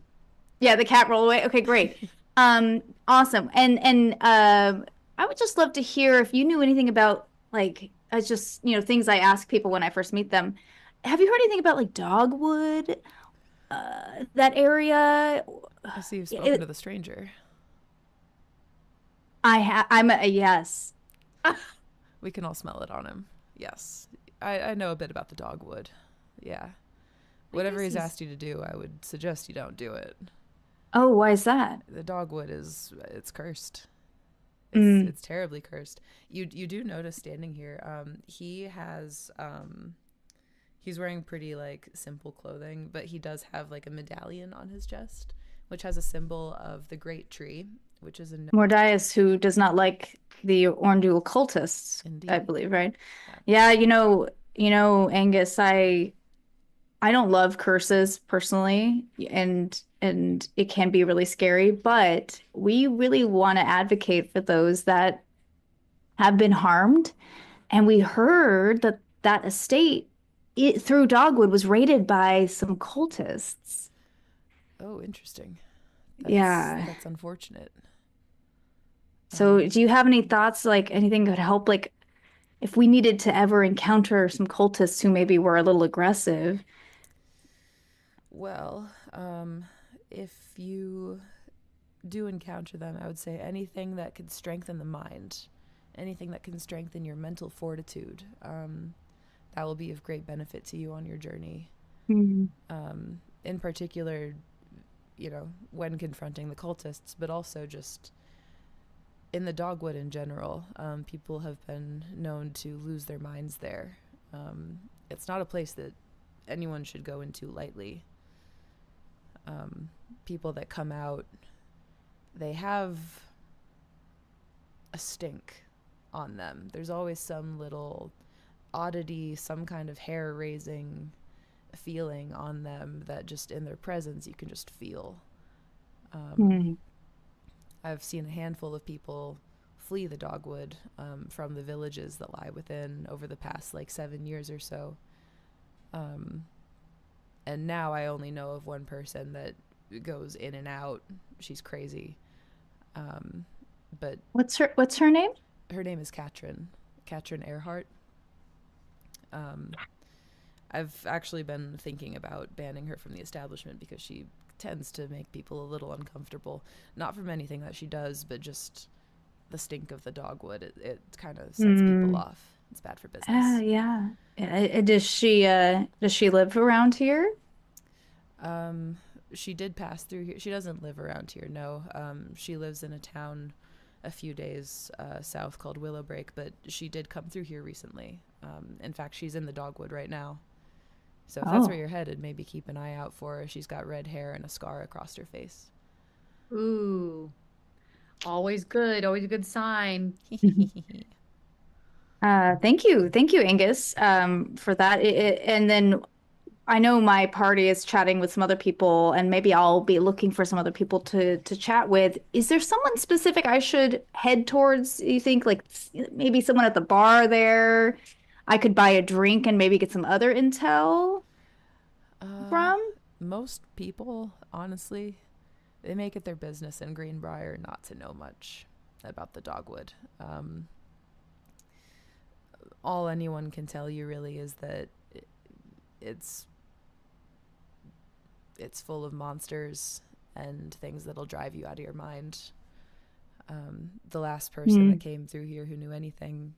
Yeah, the cat roll away. Okay, great. Awesome. And I would just love to hear if you knew anything about like just things I ask people when I first meet them. Have you heard anything about like Dogwood? That area? I see you've spoken to the stranger. I'm a yes. We can all smell it on him. Yes. I know a bit about the dogwood. Yeah. Whatever he's asked you to do, I would suggest you don't do it. Oh, why is that? The dogwood it's cursed. Mm. It's terribly cursed. You do notice standing here, he has he's wearing pretty like simple clothing, but he does have like a medallion on his chest, which has a symbol of the great tree, which is a Mordias, who does not like the Orndul cultists, Indeed. I believe, right? Yeah, Angus, I don't love curses personally, and it can be really scary, but we really want to advocate for those that have been harmed. And we heard that that estate through Dogwood was raided by some cultists. Oh, interesting. Yeah. That's unfortunate. So do you have any thoughts, like anything that could help, like if we needed to ever encounter some cultists who maybe were a little aggressive? Well, if you do encounter them, I would say anything that could strengthen the mind, anything that can strengthen your mental fortitude, that will be of great benefit to you on your journey. Mm-hmm. In particular, when confronting the cultists, but also just in the dogwood in general. People have been known to lose their minds there. It's not a place that anyone should go into lightly. People that come out, they have a stink on them. There's always some little oddity, some kind of hair-raising feeling on them that just in their presence you can just feel. I've seen a handful of people flee the dogwood from the villages that lie within over the past 7 years or so. And now I only know of one person that goes in and out. She's crazy. But what's her name? Her name is Katrin Earhart. I've actually been thinking about banning her from the establishment because she tends to make people a little uncomfortable. Not from anything that she does, but just the stink of the dogwood. It kind of sets people off. It's bad for business. Yeah. Does she live around here? She did pass through here. She doesn't live around here, no. She lives in a town a few days south called Willowbreak, but she did come through here recently. In fact, she's in the dogwood right now. So if that's where you're headed, maybe keep an eye out for her. She's got red hair and a scar across her face. Ooh. Always good. Always a good sign. Thank you, Angus, for that. And then I know my party is chatting with some other people, and maybe I'll be looking for some other people to chat with. Is there someone specific I should head towards, you think? Like maybe someone at the bar there I could buy a drink and maybe get some other intel from? Most people, honestly, they make it their business in Greenbrier not to know much about the dogwood. All anyone can tell you really is that it's full of monsters and things that'll drive you out of your mind. The last person that came through here who knew anything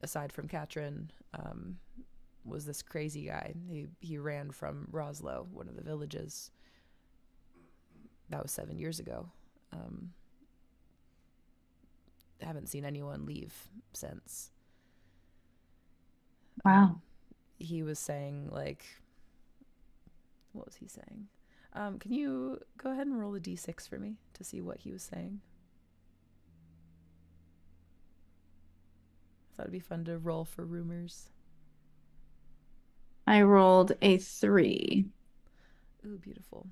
aside from Katrin was this crazy guy. He ran from Roslo, one of the villages. That was 7 years ago. Haven't seen anyone leave since. Wow. He was saying, what was he saying? Can you go ahead and roll a d6 for me to see what he was saying? I thought it'd be fun to roll for rumors. I rolled a 3. Ooh, beautiful.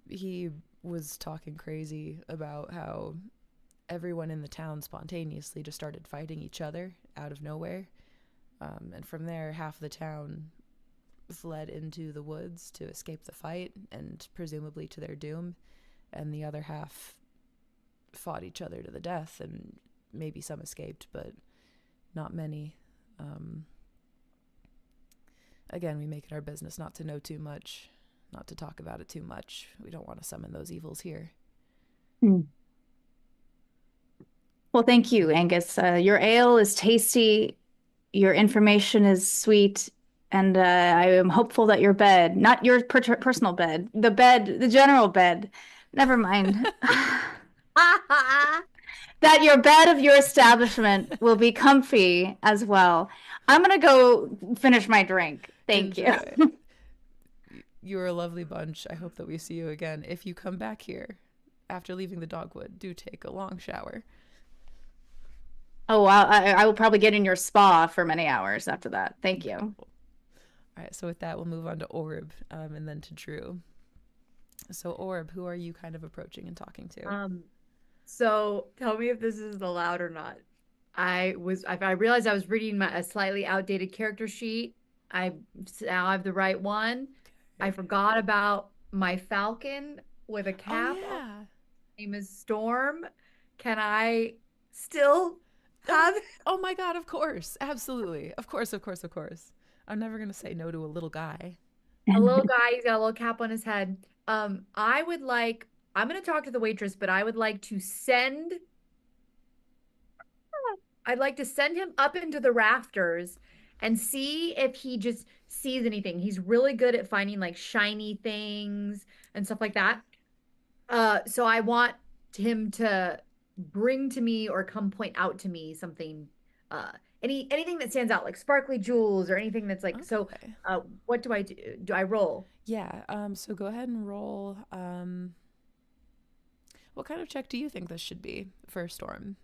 He was talking crazy about how everyone in the town spontaneously just started fighting each other out of nowhere. And from there, half the town fled into the woods to escape the fight and presumably to their doom. And the other half fought each other to the death, and maybe some escaped, but not many. Again, we make it our business not to know too much, not to talk about it too much. We don't want to summon those evils here. Well, thank you, Angus. Your ale is tasty, your information is sweet, and I am hopeful that your bed, not your personal bed, the general bed, never mind, that your bed of your establishment will be comfy as well. I'm gonna go finish my drink. Thank you. Enjoy. You're a lovely bunch. I hope that we see you again. If you come back here after leaving the dogwood, do take a long shower. Oh, wow. I will probably get in your spa for many hours after that. Thank you. All right, so with that, we'll move on to Orb, and then to Drew. So Orb, who are you kind of approaching and talking to? So tell me if this is allowed or not. I realized I was reading a slightly outdated character sheet. I now have the right one. I forgot about my falcon with a cap. Oh, yeah. His name is Storm. Can I still have? Oh my God, of course. Absolutely. Of course, of course, of course. I'm never going to say no to a little guy. A little guy, he's got a little cap on his head. I'm going to talk to the waitress, but I'd like to send him up into the rafters and see if he just sees anything. He's really good at finding like shiny things and stuff like that. So I want him to bring to me or come point out to me something, anything that stands out, like sparkly jewels or anything that's like, so what do I do? Do I roll? Yeah, so go ahead and roll. What kind of check do you think this should be for Storm?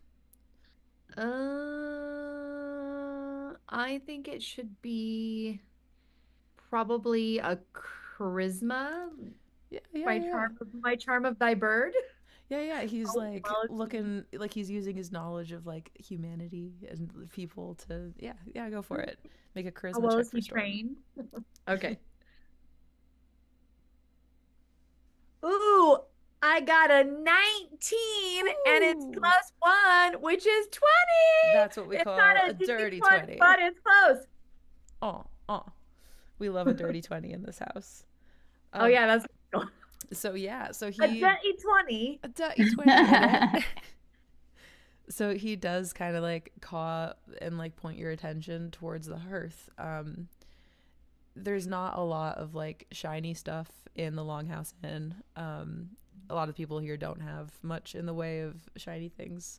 I think it should be probably a charisma. Yeah. My charm of thy bird. Yeah. He's looking like he's using his knowledge of like humanity and people to go for it. Make a charisma check for Storm. Trained? Okay. Ooh, I got a 19 and it's +1, which is 20. That's what we call a dirty 20. But it's close. Oh. We love a dirty 20 in this house. Oh yeah, that's so he a dirty 20. A dirty 20. So he does kind of like caw and like point your attention towards the hearth. There's not a lot of like shiny stuff in the Longhouse Inn. A lot of people here don't have much in the way of shiny things.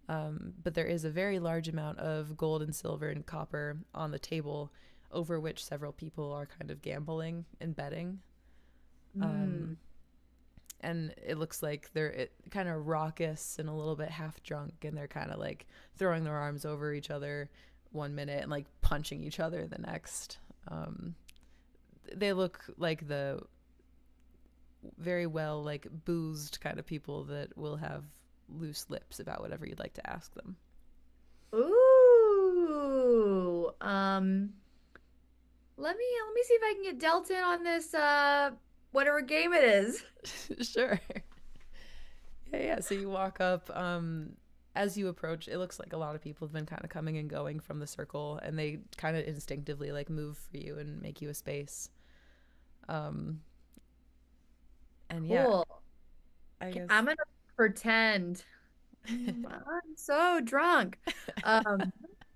But there is a very large amount of gold and silver and copper on the table, over which several people are kind of gambling and betting. And it looks like they're kind of raucous and a little bit half drunk, and they're kind of like throwing their arms over each other one minute and like punching each other the next. They look like the very well like boozed kind of people that will have loose lips about whatever you'd like to ask them. Ooh. Let me see if I can get dealt in on this whatever game it is. Sure. Yeah. So you walk up. As you approach, it looks like a lot of people have been kind of coming and going from the circle, and they kind of instinctively like move for you and make you a space. And yeah, cool. I guess I'm gonna pretend I'm so drunk. Hey,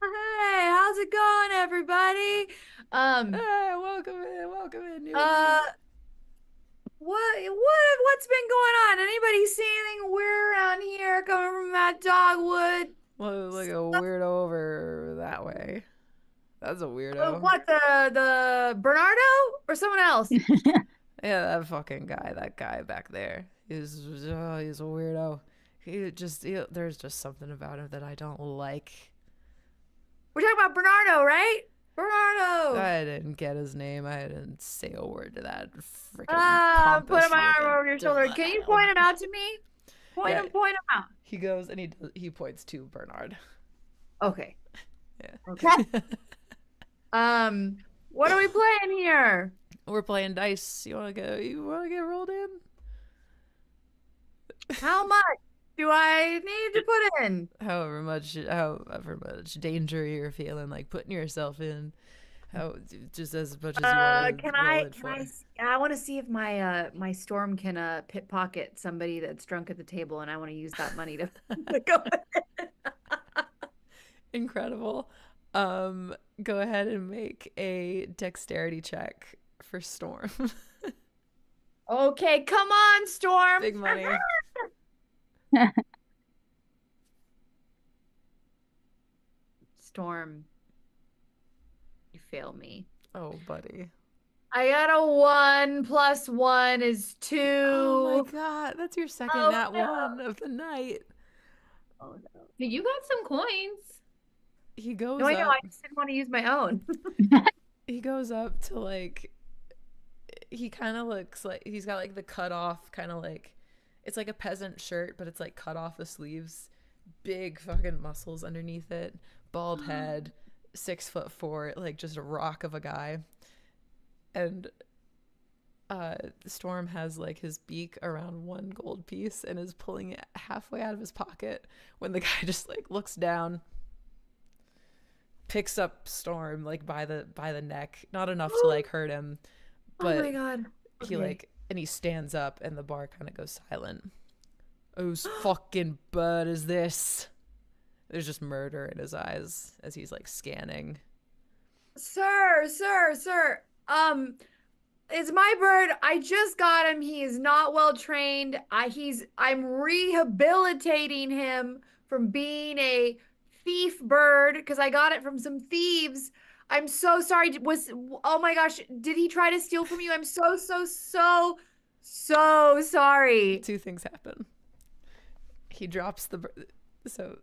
how's it going, everybody? Hey, welcome in. What's been going on? Anybody see anything weird around here coming from that dogwood? Well, like a weirdo over that way. That's a weirdo. What, the Bernardo or someone else? Yeah, that guy back there. He's a weirdo. There's just something about him that I don't like. We're talking about Bernardo, right? Bernardo. I didn't get his name. I didn't say a word to that freaking put my arm over your shoulder. Can you point him out to me? Point him out. He goes and he points to Bernard. Okay. Yeah. Okay. What are we playing here? We're playing dice. You wanna get rolled in? How much do I need to put in? However much danger you're feeling like putting yourself in. Just as much as you want to I want to see if my Storm can pickpocket somebody that's drunk at the table, and I want to use that money to go. Incredible. Go ahead and make a dexterity check for Storm. Okay, come on, Storm. Big money. Storm, you fail me. Oh, buddy. I got a 1 plus 1 is 2. Oh my god, that's your second Oh, nat no. one of the night. Oh no. You got some coins. He goes No, I know. up. I just didn't want to use my own. He goes up to like he kind of looks like he's got like the cut off kind of like it's like a peasant shirt, but it's like cut off the sleeves, big fucking muscles underneath it, bald head, 6'4", like just a rock of a guy. And Storm has like his beak around one gold piece and is pulling it halfway out of his pocket when the guy just like looks down, picks up Storm like by the neck, not enough to like hurt him, but oh my god. he Okay. like and he stands up and the bar kind of goes silent. Whose fucking bird is this? There's just murder in his eyes as he's like scanning. Sir, it's my bird. I just got him. He is not well trained. I'm rehabilitating him from being a thief bird because I got it from some thieves. I'm so sorry. Oh my gosh, did he try to steal from you? I'm so sorry. Two things happen. He drops the so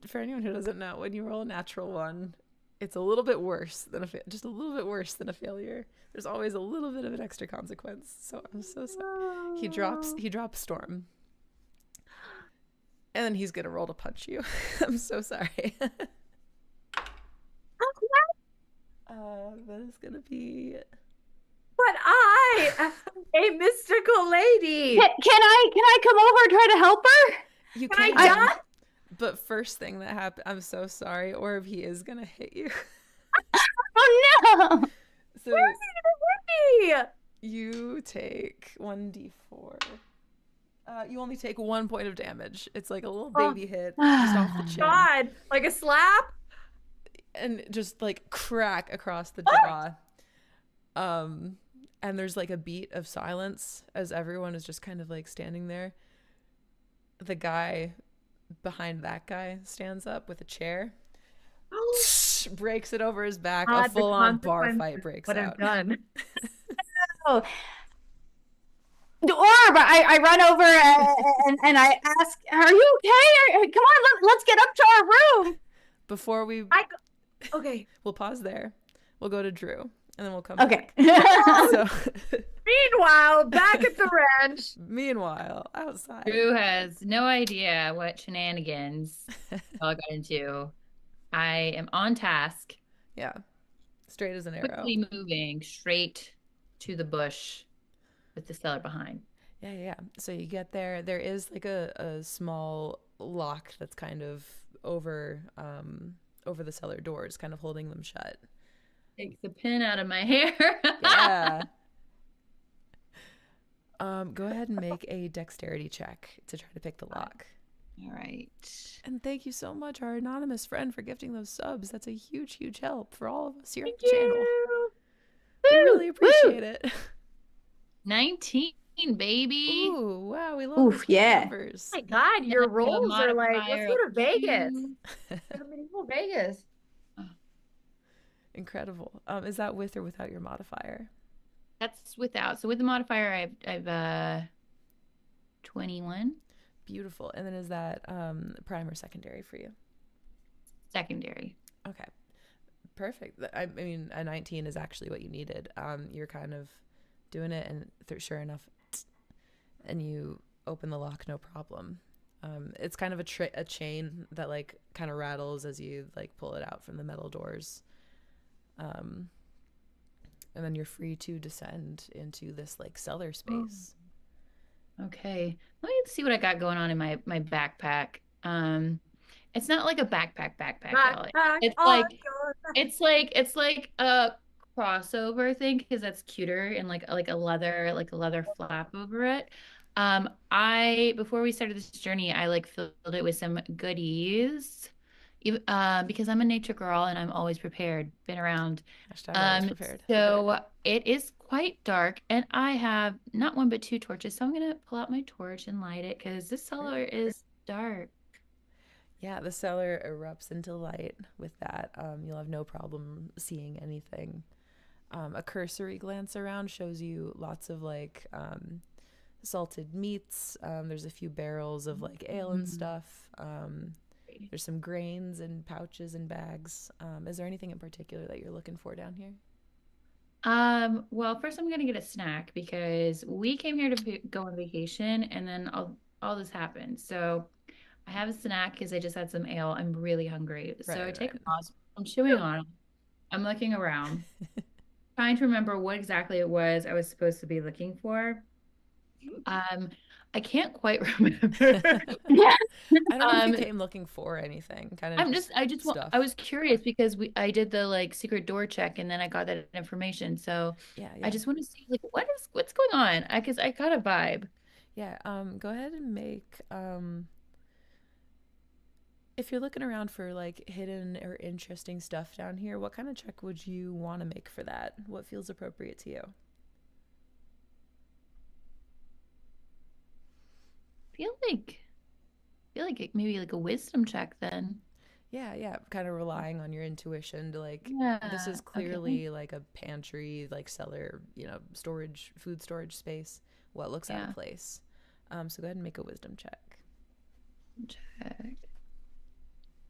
for anyone who doesn't know, when you roll a natural one, it's a little bit worse than just a little bit worse than a failure. There's always a little bit of an extra consequence. So I'm so sorry. He drops Storm. And then he's gonna roll to punch you. I'm so sorry. That is gonna be But I am a mystical lady. Can I come over and try to help her? you Can can. I die? But first thing that happened, I'm so sorry, Orb, he is gonna hit you. Oh no! So Where's he gonna hit me? you take 1d4. You only take 1 point of damage. It's like a little baby hit just off the chin. God, like a slap? And just like crack across the jaw. And there's like a beat of silence as everyone is just kind of like standing there. The guy behind that guy stands up with a chair, breaks it over his back. God, A the full-on bar consequence fight is breaks what out. I've done. Oh. The orb! I run over and I ask, "Are you okay? Come on, let's get up to our room." Before we Okay. we'll pause there. We'll go to Drew and then we'll come Okay. back. So Meanwhile, back at the ranch. meanwhile, outside. Drew has no idea what shenanigans y'all got into. I am on task, Yeah. Straight as an arrow. quickly moving straight to the bush with the cellar behind. Yeah. So you get there. There is like a small lock that's kind of over the cellar doors, kind of holding them shut. Takes the pin out of my hair. Yeah. Go ahead and make a dexterity check to try to pick the lock. All right. And thank you so much, our anonymous friend, for gifting those subs. That's a huge, huge help for all of us here on the channel. We really appreciate it. 19, baby. Ooh, wow, we love Oof, those big yeah. numbers. Oh my God, your That's a rolls are like, modifier let's go to of Vegas. 2. Let's go to medieval Vegas. Incredible. Is that with or without your modifier? That's without. So with the modifier, I've 21. Beautiful. And then is that prime or secondary for you? Secondary. Okay. Perfect. I mean, a 19 is actually what you needed. You're kind of doing it, and sure enough, and you open the lock, no problem. It's kind of a chain that like kind of rattles as you like pull it out from the metal doors. And then you're free to descend into this like cellar space. Okay. Let me see what I got going on in my backpack. It's not like a backpack, y'all. Backpack It's on like your back. it's like a crossover thing because that's cuter and like a leather flap over it. I before we started this journey, I like filled it with some goodies, Because I'm a nature girl and I'm always prepared, been around. Hashtag always prepared. So it is quite dark, and I have not one but two torches. So I'm gonna pull out my torch and light it because this cellar is dark. Yeah, the cellar erupts into light with that. You'll have no problem seeing anything. A cursory glance around shows you lots of like salted meats. There's a few barrels of like ale and stuff. There's some grains and pouches and bags. Is there anything in particular that you're looking for down here? Well, first I'm gonna get a snack because we came here to go on vacation, and then all this happened. So I have a snack because I just had some ale. I'm really hungry. So I take a pause. I'm chewing on it. I'm looking around, trying to remember what exactly it was I was supposed to be looking for. I can't quite remember. I don't know if you came looking for anything. Kind of I was curious because I did the like secret door check and then I got that information. So yeah. I just want to see like what's going on? Because I got a vibe. Yeah. Go ahead and make if you're looking around for like hidden or interesting stuff down here, what kind of check would you want to make for that? What feels appropriate to you? Feel like maybe like a wisdom check then. Yeah, kind of relying on your intuition to like, this is okay. clearly like a pantry, like cellar, food storage space. What looks out of place? So go ahead and make a wisdom check. Check.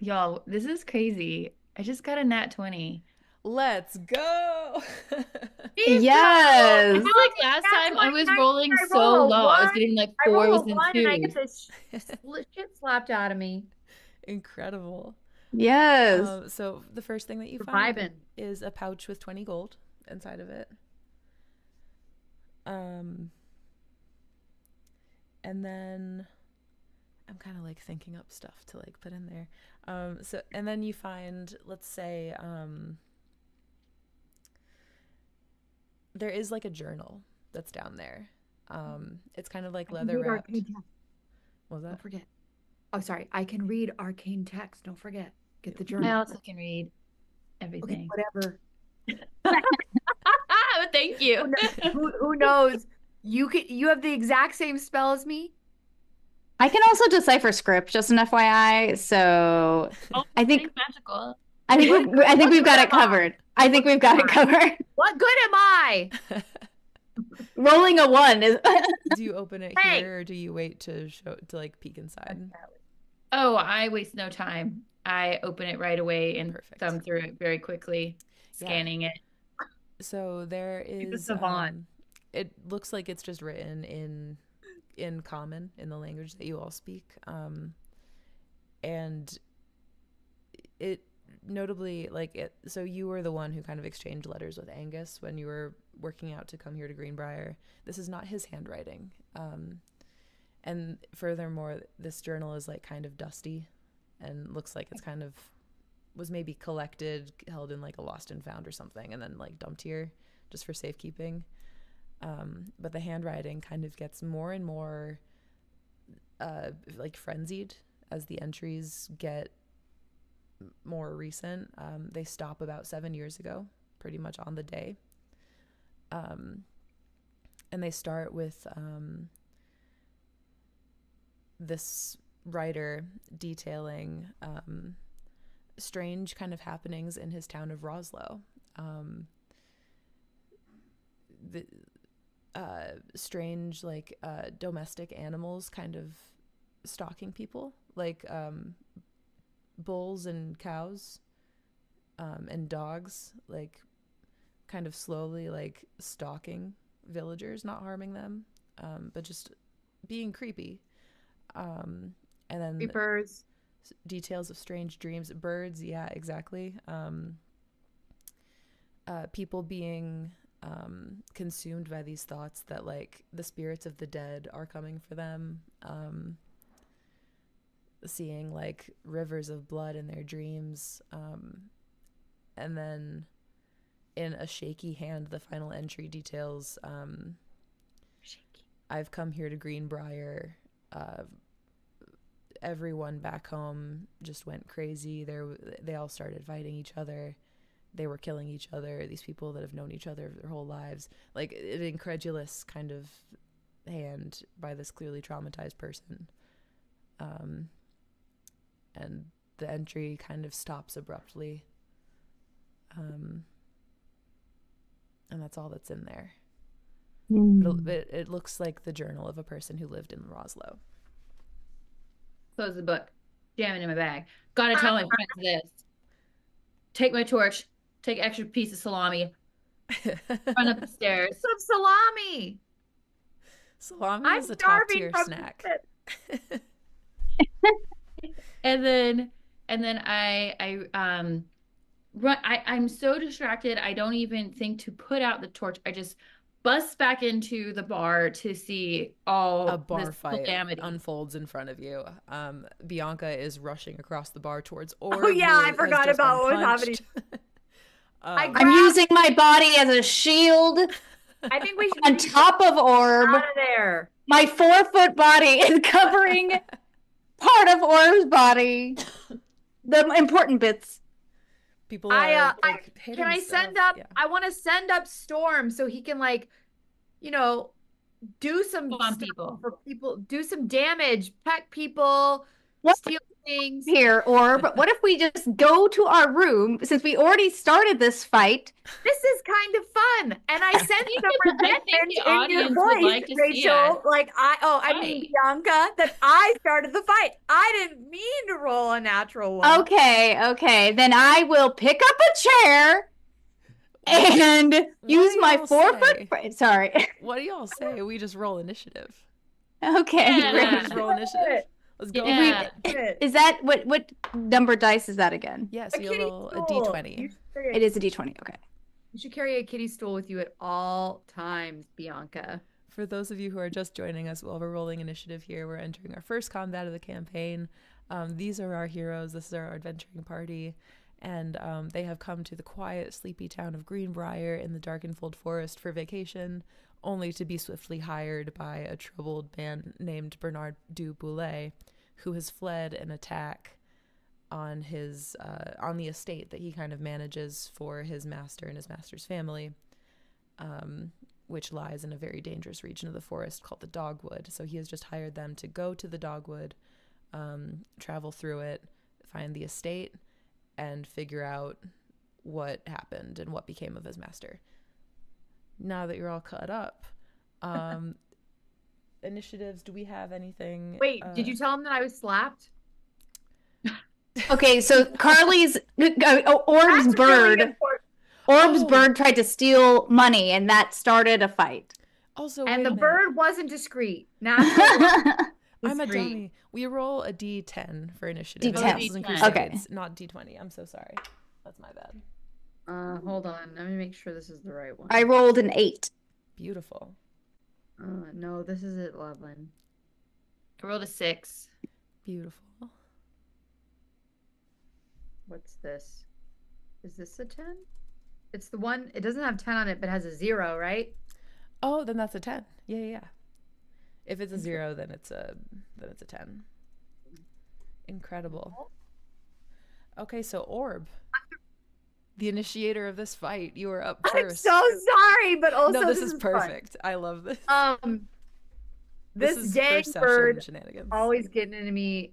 Y'all, this is crazy. I just got a nat 20. Let's go. Yes. I feel like last time I was rolling so low. I was getting like 4s and 2s. And I get this shit slapped out of me. Incredible. Yes. So the first thing that you find is a pouch with 20 gold inside of it. And then I'm kind of like thinking up stuff to like put in there. And then you find, let's say, there is like a journal that's down there. It's kind of like leather wrapped. What was that? Don't forget. Oh, sorry. I can read arcane text. Don't forget. Get the journal. I also can read everything. Okay, whatever. Thank you. Who knows? You have the exact same spell as me. I can also decipher script, just an FYI. So I think magical. I think we've got it covered. I think we've got it covered. What good am I? Rolling a 1 is. Do you open it here, or do you wait to like peek inside? Oh, I waste no time. I open it right away and thumb through it very quickly, scanning it. So there is it looks like it's just written in common, in the language that you all speak, and it notably so you were the one who kind of exchanged letters with Angus when you were working out to come here to Greenbrier. This is not his handwriting, and furthermore, this journal is like kind of dusty and looks like it's kind of was maybe collected, held in like a lost and found or something, and then like dumped here just for safekeeping. But the handwriting kind of gets more and more like frenzied as the entries get more recent. They stop about 7 years ago, pretty much on the day. And they start with this writer detailing strange kind of happenings in his town of Roslow. Strange domestic animals kind of stalking people, like bulls and cows and dogs, like kind of slowly like stalking villagers, not harming them, but just being creepy. And then Creepers. Details of strange dreams. Birds, yeah, exactly. People being consumed by these thoughts that like the spirits of the dead are coming for them. Seeing like rivers of blood in their dreams. And then in a shaky hand, the final entry details, I've come here to Greenbrier everyone back home just went crazy. They all started fighting each other. They were killing each other. These people that have known each other their whole lives, like an incredulous kind of hand by this clearly traumatized person. And the entry kind of stops abruptly. And that's all that's in there. It looks like the journal of a person who lived in Roslo. Close the book. Jam it in my bag. Gotta tell my friends this. Take my torch. Take extra piece of salami. Run up the stairs. Some salami. Salami is a top tier snack. And then I run. I'm so distracted. I don't even think to put out the torch. I just bust back into the bar to see all a bar this fight calamity unfolds in front of you. Bianca is rushing across the bar towards Orb. Oh yeah, I forgot about what was happening. I'm using my body as a shield. I think we should on top of Orb. Out of there. My 4-foot body is covering part of Orb's body. The important bits. People are can I send up? Yeah. I want to send up Storm so he can do some stuff for people, do some damage, peck people, steal things. Here, Orb, what if we just go to our room since we already started this fight? This is kind of fun, and I sense some resentment in your voice, Rachel. I mean Bianca, that I started the fight. I didn't mean to roll a natural one. Okay. Then I will pick up a chair and use my 4-foot. Sorry. What do y'all say? We just roll initiative. Okay. Yeah. Just roll initiative. Let's go. Yeah. Is that what number dice is that again? Yes, you'll roll a d20. It is a d20. Okay. You should carry a kitty stool with you at all times, Bianca. For those of you who are just joining us while we're rolling initiative here, we're entering our first combat of the campaign. These are our heroes. This is our adventuring party. And they have come to the quiet, sleepy town of Green Briar in the Darkenfold Forest for vacation, only to be swiftly hired by a troubled man named Bernard du Boulay, who has fled an attack on on the estate that he kind of manages for his master and his master's family, which lies in a very dangerous region of the forest called the Dogwood. So he has just hired them to go to the Dogwood, travel through it, find the estate, and figure out what happened and what became of his master. Now that you're all caught up, initiatives, do we have anything? Wait, did you tell him that I was slapped? Okay, so Carly's Orb's bird. Orb's bird tried to steal money, and that started a fight. Also, and the bird wasn't discreet. I'm a dummy. We roll a D10 for initiative. D10. Okay. Not D20. I'm so sorry. That's my bad. Hold on. Let me make sure this is the right one. I rolled an 8. Beautiful. No, this is 11. I rolled a 6. Beautiful. What's this? Is this a 10? It's the one. It doesn't have 10 on it, but has a 0, right? Oh, then that's a 10. Yeah. If it's a 0, then it's a 10. Incredible. Okay, so Orb, the initiator of this fight, you are up first. I'm so sorry, but also no, this is perfect. Fun. I love this. This dang bird always getting into me.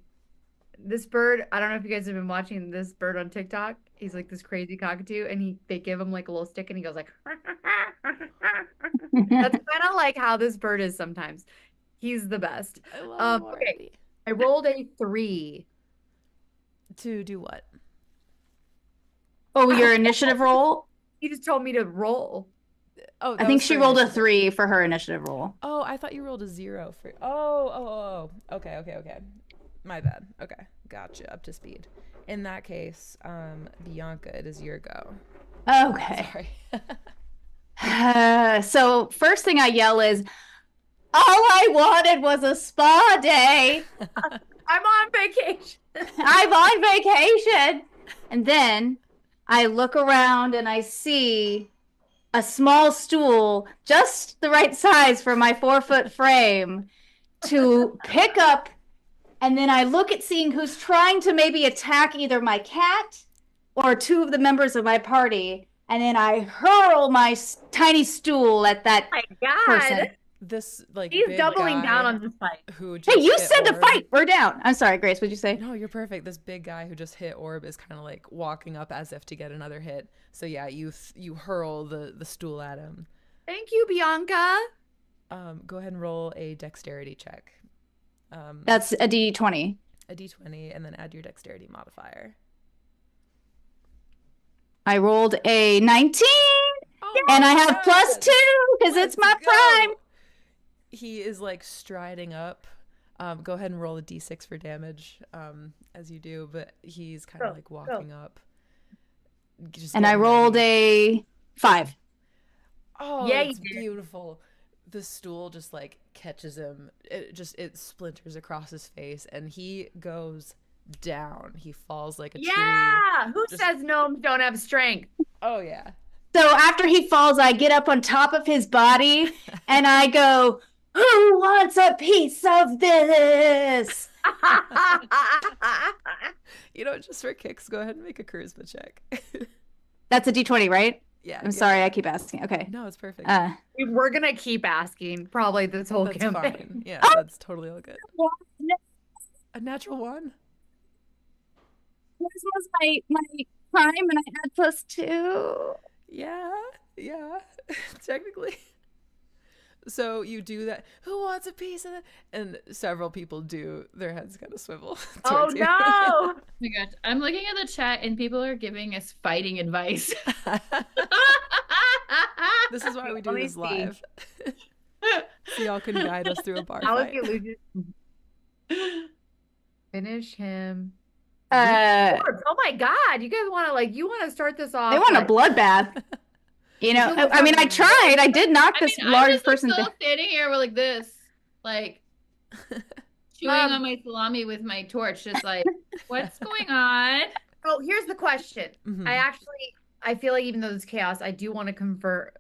This bird, I don't know if you guys have been watching this bird on TikTok. He's like this crazy cockatoo, and they give him like a little stick, and he goes like. That's kind of like how this bird is sometimes. He's the best. I love okay, I rolled a 3. To do what? Oh, your initiative roll? He just told me to roll. Oh, I think she rolled a 3 for her initiative roll. Oh, I thought you rolled a 0 for. Oh. Okay. My bad. Okay, gotcha. Up to speed. In that case, Bianca, it is your go. Okay. Sorry. So first thing I yell is, all I wanted was a spa day. I'm on vacation. I'm on vacation. And then I look around and I see a small stool, just the right size for my 4-foot frame, to pick up and then I look at seeing who's trying to maybe attack either my cat or two of the members of my party, and then I hurl my tiny stool at that my God. person. This like He's big doubling guy down on this fight. who just Hey, you hit said to Orb. fight. We're down. I'm sorry, Grace. What'd you say? No, you're perfect. This big guy who just hit Orb is kind of like walking up as if to get another hit. So yeah, you hurl the stool at him. Thank you, Bianca. Go ahead and roll a dexterity check. That's a D20. A d20, and then add your dexterity modifier. I rolled a 19, Oh and my I have God. +2 because it's my Let's go. prime. He is like striding up. Go ahead and roll a d6 for damage, as you do, but he's kind of like walking up. And I rolled a 5. Oh, Yeah, it's you did. beautiful. The stool just like catches him. It splinters across his face, and he goes down. He falls like a tree. Yeah. Who Just- says gnomes don't have strength? Oh yeah. So after he falls, I get up on top of his body and I go, "Who wants a piece of this?" You know, just for kicks, go ahead and make a charisma check. That's a D20, right? Yeah. I'm sorry, I keep asking. Okay. No, it's perfect. We're gonna keep asking probably this whole That's campaign. fine. Yeah, Oh! that's totally all good. A natural one? This was my prime and I had +2. Yeah. Technically. So you do that. Who wants a piece of that? And several people do. Their heads kind of swivel. Oh towards you. no! Oh my gosh, I'm looking at the chat and people are giving us fighting advice. This is why we do Let me this see. live. So y'all can guide us through a bar How is fight. the illusion? Finish him. Uh, Oh my God! You guys want to start this off? they want a like- bloodbath. You know, I mean, I tried. I did knock I this mean, I'm large just like, person still down. standing here with like this, like chewing on my salami with my torch, just like, what's going on? Oh, here's the question. Mhm. I feel like even though there's chaos, I do want to confer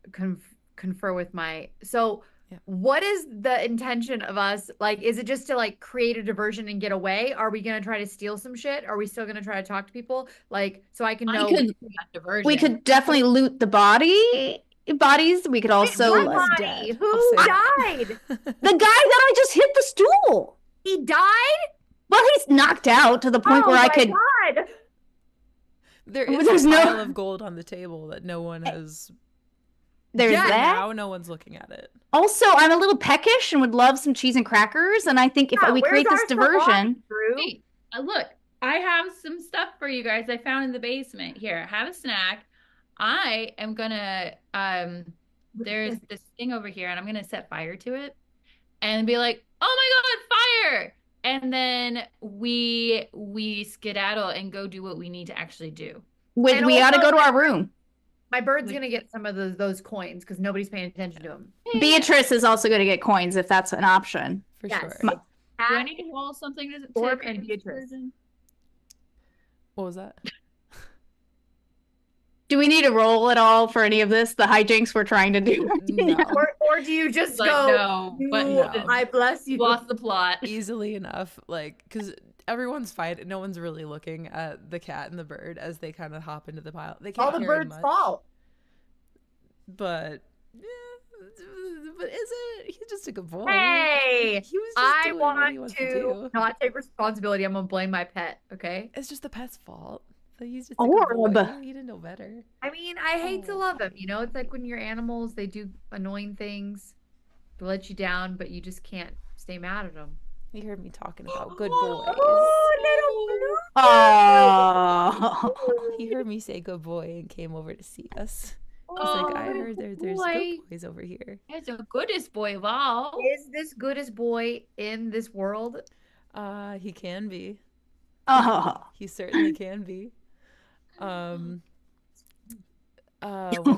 with my. So, Yeah. what is the intention of us? Like, is it just to like create a diversion and get away? Are we gonna try to steal some shit? Are we still gonna try to talk to people? Like, so I can know. We could definitely loot the bodies. We could also Wait, Who what was body? dead? Who I'll say that. died? the guy that I just hit the stool. He died. Well, he's knocked out to the point Oh where I my could. God. There Well, is there's a no- pile of gold on the table that no one has. There's Yeah, that. Now no one's looking at it. Also, I'm a little peckish and would love some cheese and crackers. And I think if Yeah, we where's create this our salami, diversion, Drew? Wait, look, I have some stuff for you guys I found in the basement. Here, have a snack. I am gonna there's this thing over here and I'm gonna set fire to it and be like, oh my God, fire! And then we skedaddle and go do what we need to actually do. And we ought to also, go to our room. My bird's gonna get some of those coins because nobody's paying attention to him. Beatrice is also going to get coins if that's an option. For Yes. sure. Do I need to roll something to Orb create and this Beatrice. version? What was that? Do we need to roll at all for any of this? The hijinks we're trying to do. No. Or do you just Like, go? no, but No. I bless you. lost the plot. Easily enough, like, because everyone's fighting. No one's really looking at the cat and the bird as they kind of hop into the pile. They can't All the carry bird's much, fault. but but is it? He's just a good boy. Hey, he was just I doing what he want wants to do. to not take responsibility. I'm gonna blame my pet. Okay. It's just the pet's fault. So he's just a good boy. Orb. He didn't know better. I mean, I hate to Oh. love them. You know, it's like when your animals they do annoying things, they let you down, but you just can't stay mad at them. You heard me talking about good Oh, boys. Oh. He heard me say good boy and came over to see us. He's Oh, like, I heard there's boy. good boys over here. He's the goodest boy of all. Is this goodest boy in this world? He can be. Oh. He certainly can be. What's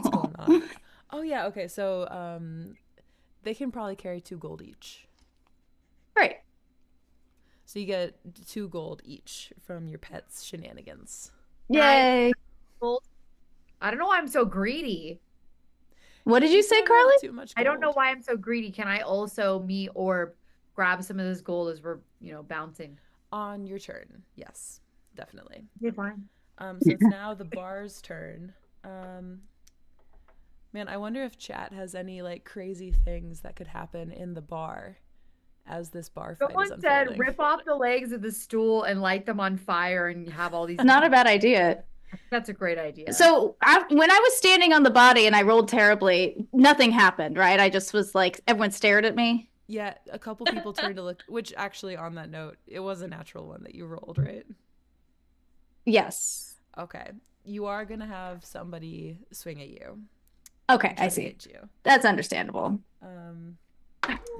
going on? Oh yeah, okay. So they can probably carry 2 gold each. Great. So you get 2 gold each from your pet's shenanigans. Yay. I don't know why I'm so greedy. What did you say, Never Carly? too much I don't know gold. why I'm so greedy. Can I also, me or grab some of this gold as we're, bouncing? On your turn, yes, definitely. You're fine. So it's now the bar's turn. Man, I wonder if chat has any like crazy things that could happen in the bar as this bar fight is Someone said, unfolding. rip off the legs of the stool and light them on fire and have all these. Not a bad idea. That's a great idea. So when I was standing on the body and I rolled terribly, nothing happened, right? I just was like, everyone stared at me. Yeah, a couple people turned to look, which actually on that note, it was a natural one that you rolled, right? Yes. Okay. You are going to have somebody swing at you. Okay, try I to see. hit you. That's understandable.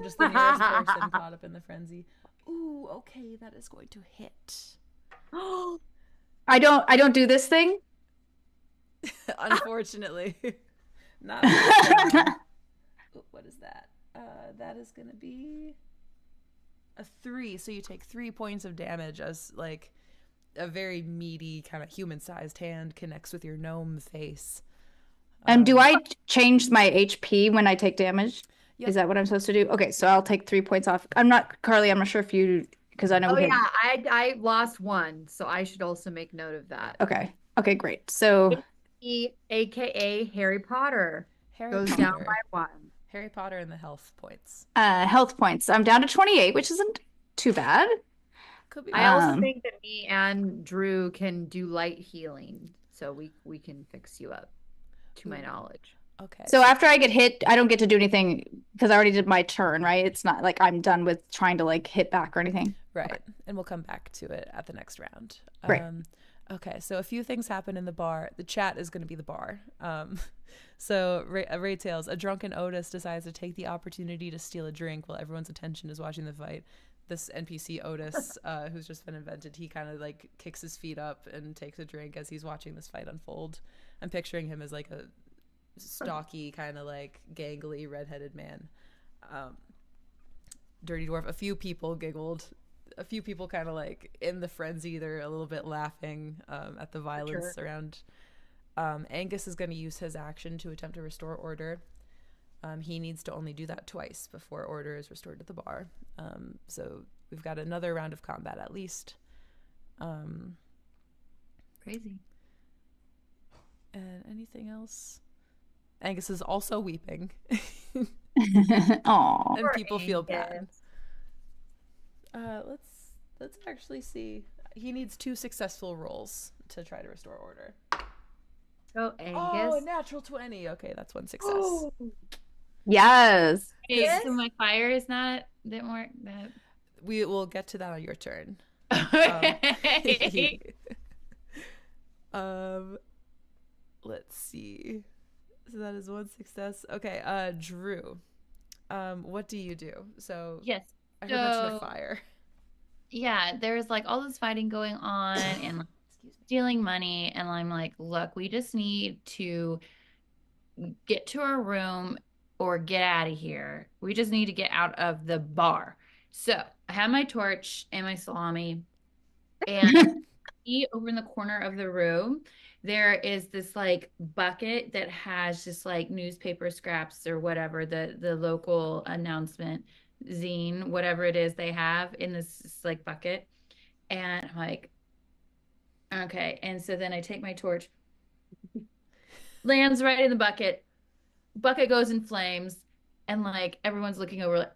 Just the nearest person caught up in the frenzy. Ooh, okay, that is going to hit. I don't do this thing. Unfortunately. Not what is that? That is going to be a 3. So you take 3 points of damage as like a very meaty kind of human-sized hand connects with your gnome face. And do I change my HP when I take damage? Yep. Is that what I'm supposed to do? Okay, so I'll take 3 points off. Carly, I'm not sure if you, because I know Oh we had... yeah, I lost 1, so I should also make note of that. Okay, great. So He, aka Harry Potter, Harry goes Potter. down by 1. Harry Potter and the health points. health points. I'm down to 28, which isn't too bad. Could be. I also think that me and Drew can do light healing, so we can fix you up, to my knowledge. Okay. So after I get hit, I don't get to do anything because I already did my turn, right? It's not like I'm done with trying to like hit back or anything. Right. Okay. And we'll come back to it at the next round. Right. Okay, so a few things happen in the bar. The chat is going to be the bar. So Ray Tales, a drunken Otis decides to take the opportunity to steal a drink while everyone's attention is watching the fight. This NPC Otis, who's just been invented, he kind of like kicks his feet up and takes a drink as he's watching this fight unfold. I'm picturing him as like a stocky, kind of like gangly, redheaded man. Dirty Dwarf, a few people giggled. A few people kind of like in the frenzy, they're a little bit laughing at the violence around. Angus is going to use his action to attempt to restore order. He needs to only do that twice before order is restored to the bar. So we've got another round of combat at least. Crazy. And anything else? Angus is also weeping. Aw. And people feel bad. Let's actually see. He needs 2 successful rolls to try to restore order. Go Angus. Oh, a natural 20. Okay, that's 1 success. Yes. Okay, so my fire is not that more that. We will get to that on your turn. Okay. Let's see. So that is 1 success. Okay, Drew. What do you do? So Yes. I heard mention of fire. Yeah, there's like all this fighting going on and like, stealing money, and I'm like, look, we just need to get to our room or get out of here. We just need to get out of the bar. So I have my torch and my salami, and over in the corner of the room, there is this like bucket that has just like newspaper scraps or whatever, the local announcement zine, whatever it is they have in this like bucket. And I'm like, okay. And so then I take my torch, lands right in the bucket. Bucket goes in flames, and like everyone's looking over like,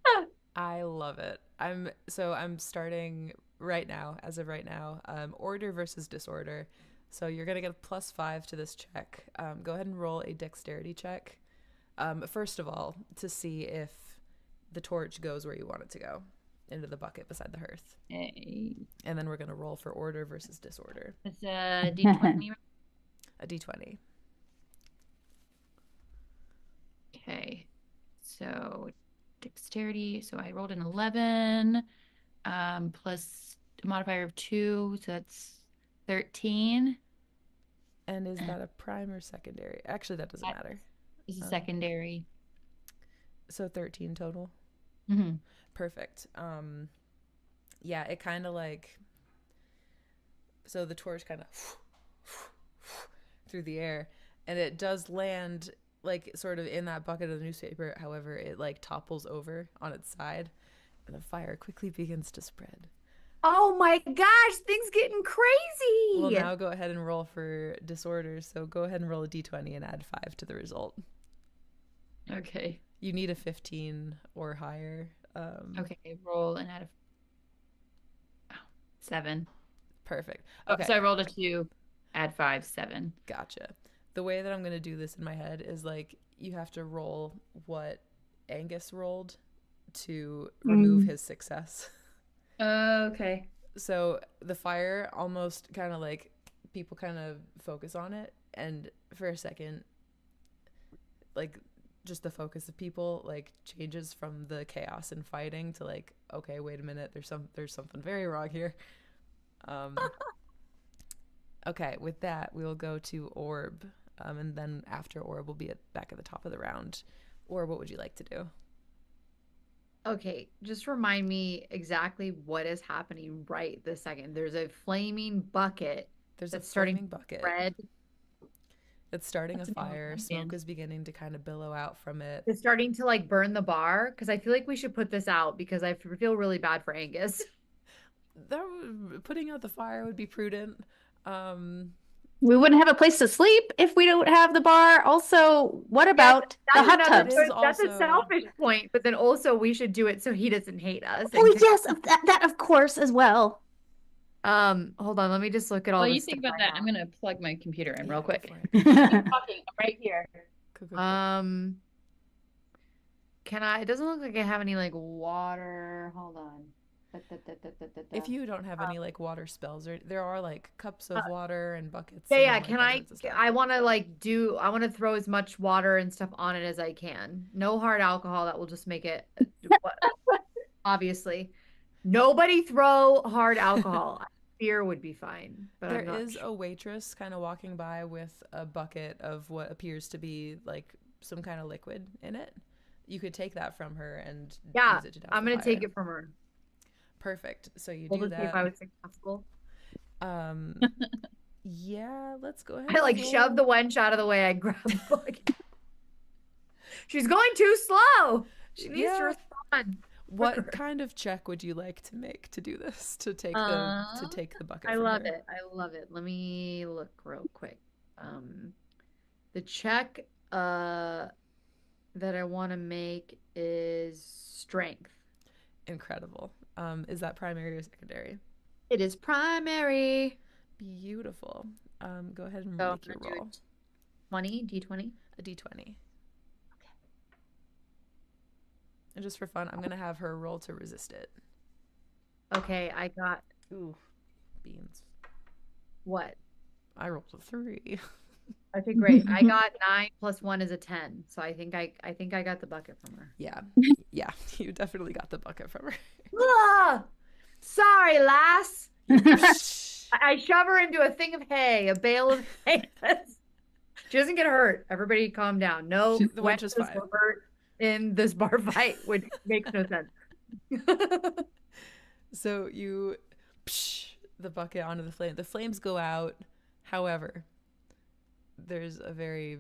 ah. I love it. I'm starting right now, as of right now, order versus disorder. So you're gonna get a +5 to this check. Go ahead and roll a dexterity check. First of all, to see if the torch goes where you want it to go, into the bucket beside the hearth. Hey. And then we're gonna roll for order versus disorder. It's a D20. A d20. Okay, so dexterity. So I rolled an 11, plus a modifier of 2, so that's 13. And is that a prime or secondary? Actually, that doesn't matter. This is secondary. So 13 total. Mm-hmm. Perfect. Yeah, it kind of like, so the torch kind of through the air, and it does land like sort of in that bucket of the newspaper. However, it like topples over on its side, and the fire quickly begins to spread. Oh my gosh, things getting We'll crazy. now go ahead and roll for disorders. So go ahead and roll a d20 and add 5 to the result. Okay. You need a 15 or higher. Okay. Roll and add 7. Perfect. Oh, Okay. so I rolled a 2, add 5, 7. Gotcha. The way that I'm going to do this in my head is like you have to roll what Angus rolled to remove his success. Okay. So the fire almost kind of like people kind of focus on it, and for a second, like just the focus of people like changes from the chaos and fighting to like, okay, wait a minute, there's something very wrong here. Okay, with that we will go to Orb, and then after Orb we'll be back at the top of the round. Or what would you like to do? Okay, just remind me exactly what is happening right this second. There's a flaming bucket There's that's a starting flaming bucket. red. It's starting That's a a new fire. one. Smoke is beginning to kind of billow out from it. It's starting to like burn the bar because I feel like we should put this out because I feel really bad for Angus. Putting out the fire would be prudent. We wouldn't have a place to sleep if we don't have the bar. Also, what about the hot tubs? That's a also- selfish point, but then also we should do it so he doesn't hate us. Oh, yes, that of course as well. Hold on, let me just look at all While this you think stuff about I that, I'm gonna plug my computer in real go quick. for it. Keep talking. I'm right here. Cool. Can I? It doesn't look like I have any like water. Hold on. If you don't have any like water spells, or there are like cups of water and buckets. Yeah, and, like, can all I? sorts of stuff. I want to I want to throw as much water and stuff on it as I can. No hard alcohol. That will just make it. Obviously, nobody throw hard alcohol. Beer would be fine, but There I'm not is sure. a waitress kind of walking by with a bucket of what appears to be like some kind of liquid in it. You could take that from her and Yeah, use it to douse I'm the gonna take fire. it from her. Perfect. So you We'll do just see if that. I was successful. Yeah, let's go ahead. I like shoved the wench out of the way. I grabbed the bucket. She's going too slow. She needs to respond. What kind of check would you like to make to do this? To take the bucket. I from love her? it. I love it. Let me look real quick. The check that I want to make is strength. Incredible. Is that primary or secondary? It is primary. Beautiful. Go ahead and So make your roll. 20, D20. A d20. And just for fun, I'm gonna have her roll to resist it. Okay, I got Ooh, beans. what? I rolled a 3. Okay, great. I got 9 plus 1 is a 10. So I think I got the bucket from her. Yeah, you definitely got the bucket from her. Ah! Sorry, lass. I shove her into a thing of hay, a bale of hay. She doesn't get hurt. Everybody calm down. No, The wench is fine. were hurt in this bar fight, which makes no sense. So you psh the bucket onto the flame. The flames go out. However, there's a very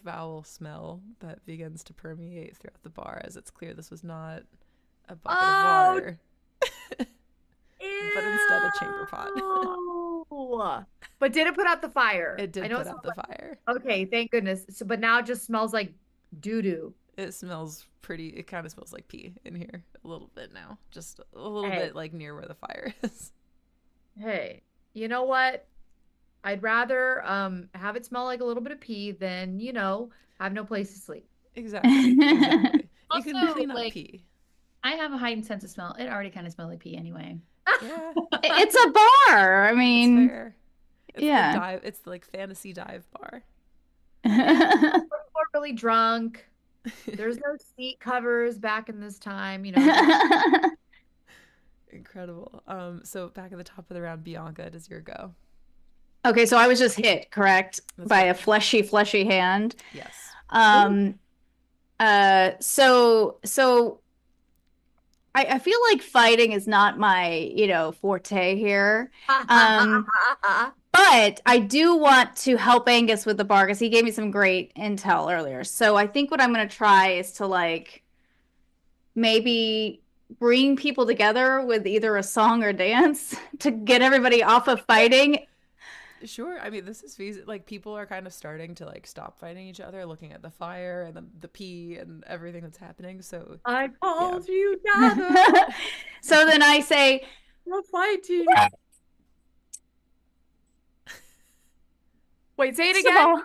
foul smell that begins to permeate throughout the bar, as it's clear this was not a bucket of water, but instead a chamber pot. Ew. But did it put out the fire? It did I know put it out the fire. Okay, thank goodness. So, but now it just smells like doo-doo. It smells pretty. It kind of smells like pee in here a little bit now. Just a little Hey. bit like near where the fire is. Hey, you know what? I'd rather have it smell like a little bit of pee than, have no place to sleep. Exactly. You can Also, clean up like- pee. I have a heightened sense of smell. It already kind of smelled like pee anyway. Yeah, It's a bar. I it's mean, fair. It's yeah. the dive. It's like fantasy dive bar. We're really drunk. There's no seat covers back in this time, Incredible. So back at the top of the round, Bianca, does your go? Okay, so I was just hit, correct? That's By right. a fleshy hand. Yes. So I feel like fighting is not my, forte here. But I do want to help Angus with the bar because he gave me some great intel earlier. So I think what I'm going to try is to maybe bring people together with either a song or dance to get everybody off of fighting? Sure. I mean, this is feasible. Like, people are kind of starting to like stop fighting each other, looking at the fire and the pee and everything that's happening. So I called you gather. So then I say, We're fighting. Wait, say it first of again. all,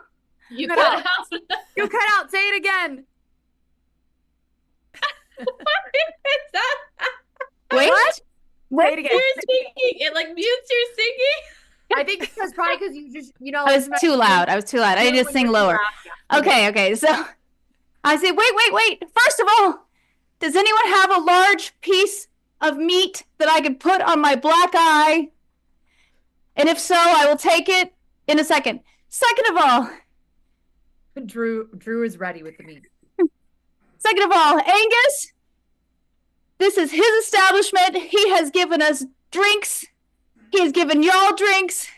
You cut cut out. out. You cut out. Say it again. What is that? wait, Say wait. it again. You're singing. It like mutes your singing. I think because probably because you just, I was too loud. I was too loud. I need to sing lower. Okay. So I say, wait. First of all, does anyone have a large piece of meat that I could put on my black eye? And if so, I will take it in a second. Second of all, Drew is ready with the meat. Angus, this is his establishment. He has given us drinks. He has given y'all drinks.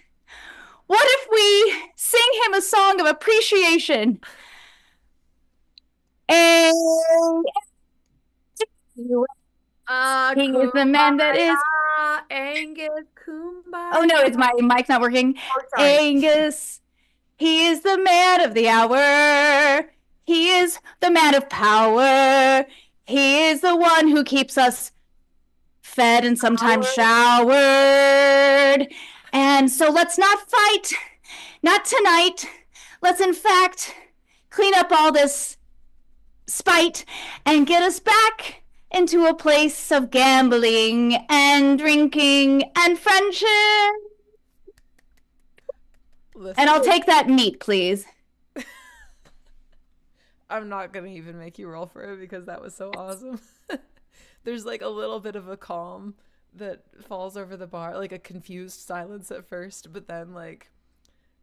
What if we sing him a song of appreciation? And he is the man that is. Angus Kumbaya. Oh no, it's my mic's not working. sorry. Angus, he is the man of the hour. He is the man of power. He is the one who keeps us fed and sometimes showered. And so let's not fight. Not tonight. Let's in fact clean up all this spite and get us back into a place of gambling and drinking and friendship. Listen, And I'll take that meat, please. I'm not gonna even make you roll for it because that was so awesome. There's like a little bit of a calm that falls over the bar, like a confused silence at first, but then like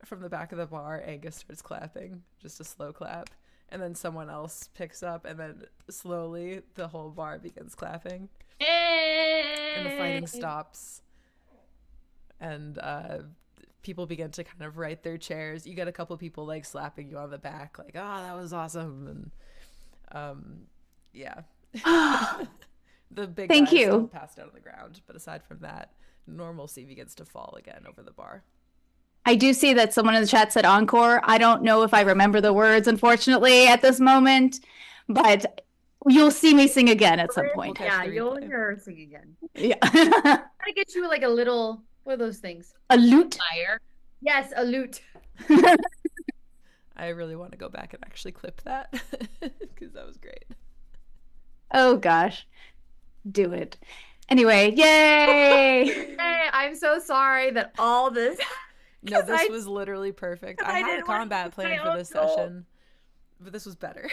from the back of the bar, Angus starts clapping, just a slow clap, and then someone else picks up, and then slowly the whole bar begins clapping, and the fighting stops, and people begin to kind of right their chairs. You get a couple people like slapping you on the back, like, "Oh, that was awesome," and yeah. The big Thank guy is you. still passed out on the ground, but aside from that, normalcy begins to fall again over the bar. I do see that someone in the chat said encore. I don't know if I remember the words, unfortunately, at this moment, but you'll see me sing again at some point. Okay. Yeah, the you'll replay. hear her sing again. Yeah. I'm gonna get you like a little, what are those things? A lute. Fire. Yes, a lute. I really want to go back and actually clip that because that was great. Oh gosh. Do it. Anyway, yay! Hey, I'm so sorry that all this. No, 'Cause this I- was literally perfect. 'cause I I had a didn't want to combat use my plan for own this goal. session, but this was better.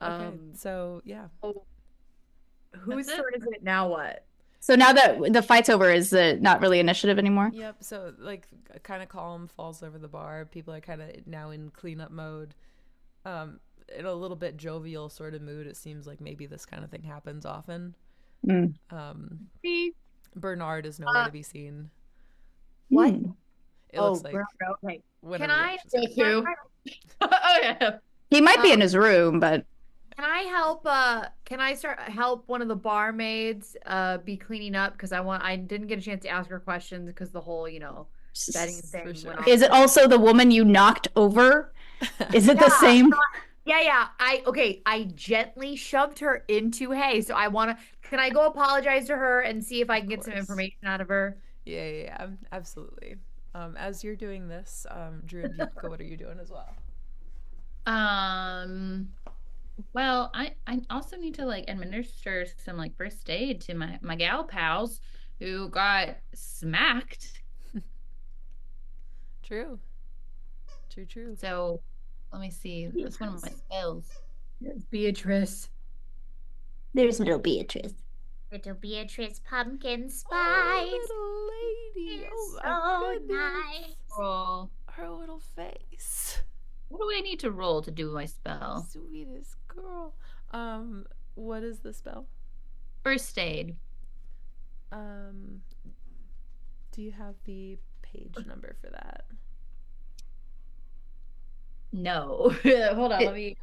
Okay, so yeah. Whose That's it. turn is it now? What? So now that the fight's over, is it not really initiative anymore? Yep, so like a kind of calm falls over the bar. People are kind of now in cleanup mode. In a little bit jovial sort of mood. It seems like maybe this kind of thing happens often. Mm. Bernard is nowhere to be seen. What? Hmm. It looks like okay. whenever Can the I? action's Go happening. to. Oh yeah. He might be in his room, but Can I help? Can I help one of the barmaids be cleaning up? Because I didn't get a chance to ask her questions because the whole betting thing sure. went off. is it also the woman you knocked over? Is it the same? Yeah. I gently shoved her into hay. So can I go apologize to her and see if I can get some course. information out of her? Yeah, absolutely. As you're doing this, Drew and Yupka, what are you doing as well? Well, I also need to like administer some like first aid to my gal pals who got smacked. True. So let me see. That's one of my spells. Beatrice. There's little Beatrice. Little Beatrice pumpkin spice. Oh, little lady. is Oh, so my goodness. nice. Roll. Her little face. What do I need to roll to do my spell? Sweetest girl. What is the spell? First aid. Do you have the page number for that? No. Hold on. Let me.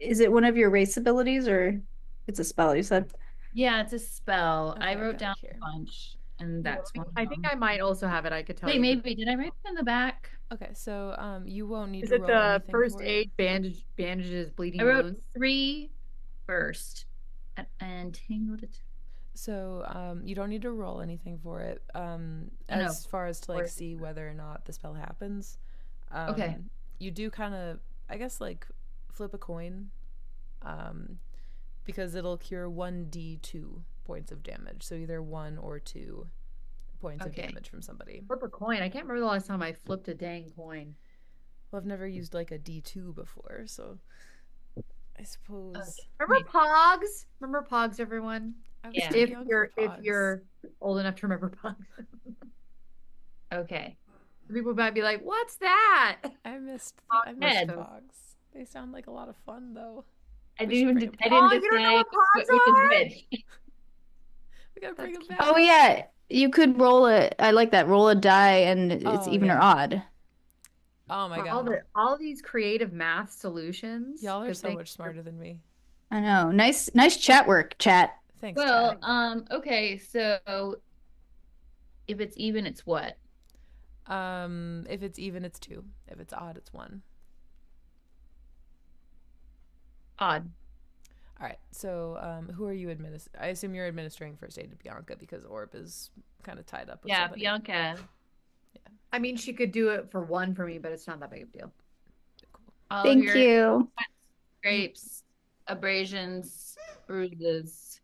Is it one of your race abilities or it's a spell you said? Yeah, it's a spell. Okay, I I've wrote got it down here. a bunch, and that's one of I think them. I might also have it. I could tell Wait, you. maybe did I write it in the back? Okay, so you won't need Is to it roll the anything first for it. aid, bandages, bleeding I wrote wounds? 3 first, and tangled it. So you don't need to roll anything for it. no, As far as to like or- see whether or not the spell happens. Okay. You do kind of, I guess, like flip a coin, because it'll cure 1d2 points of damage. So either 1 or 2 points of Okay. damage from somebody. Flip a coin. I can't remember the last time I flipped a dang coin. Well, I've never used like a d2 before, so I suppose. Remember Pogs? Remember Pogs, everyone? I was Yeah. too If young you're for if Pogs. you're old enough to remember Pogs. Okay. People might be like, "What's that?" I missed heads. Pogs. They sound like a lot of fun though. I We should didn't bring even. it I back. didn't Oh, you don't know decide what which Pogs is are? which. We gotta bring That's them cute. back. Oh yeah, you could roll I like that. Roll a die and it's Oh, even or yeah. odd. Oh my god. All these creative math solutions. Y'all are Good so thing- much smarter than me. I know. Nice chat work, chat. Thanks, Well, chat. okay. So if it's even, it's what? If it's even, it's 2. If it's odd, it's 1. Odd. All right. So, who are you I assume you're administering first aid to Bianca because Orb is kind of tied up with Yeah, somebody. Bianca. I mean, she could do it for 1 for me, but it's not that big of a deal. Cool. All Thank your you. scrapes, abrasions, bruises,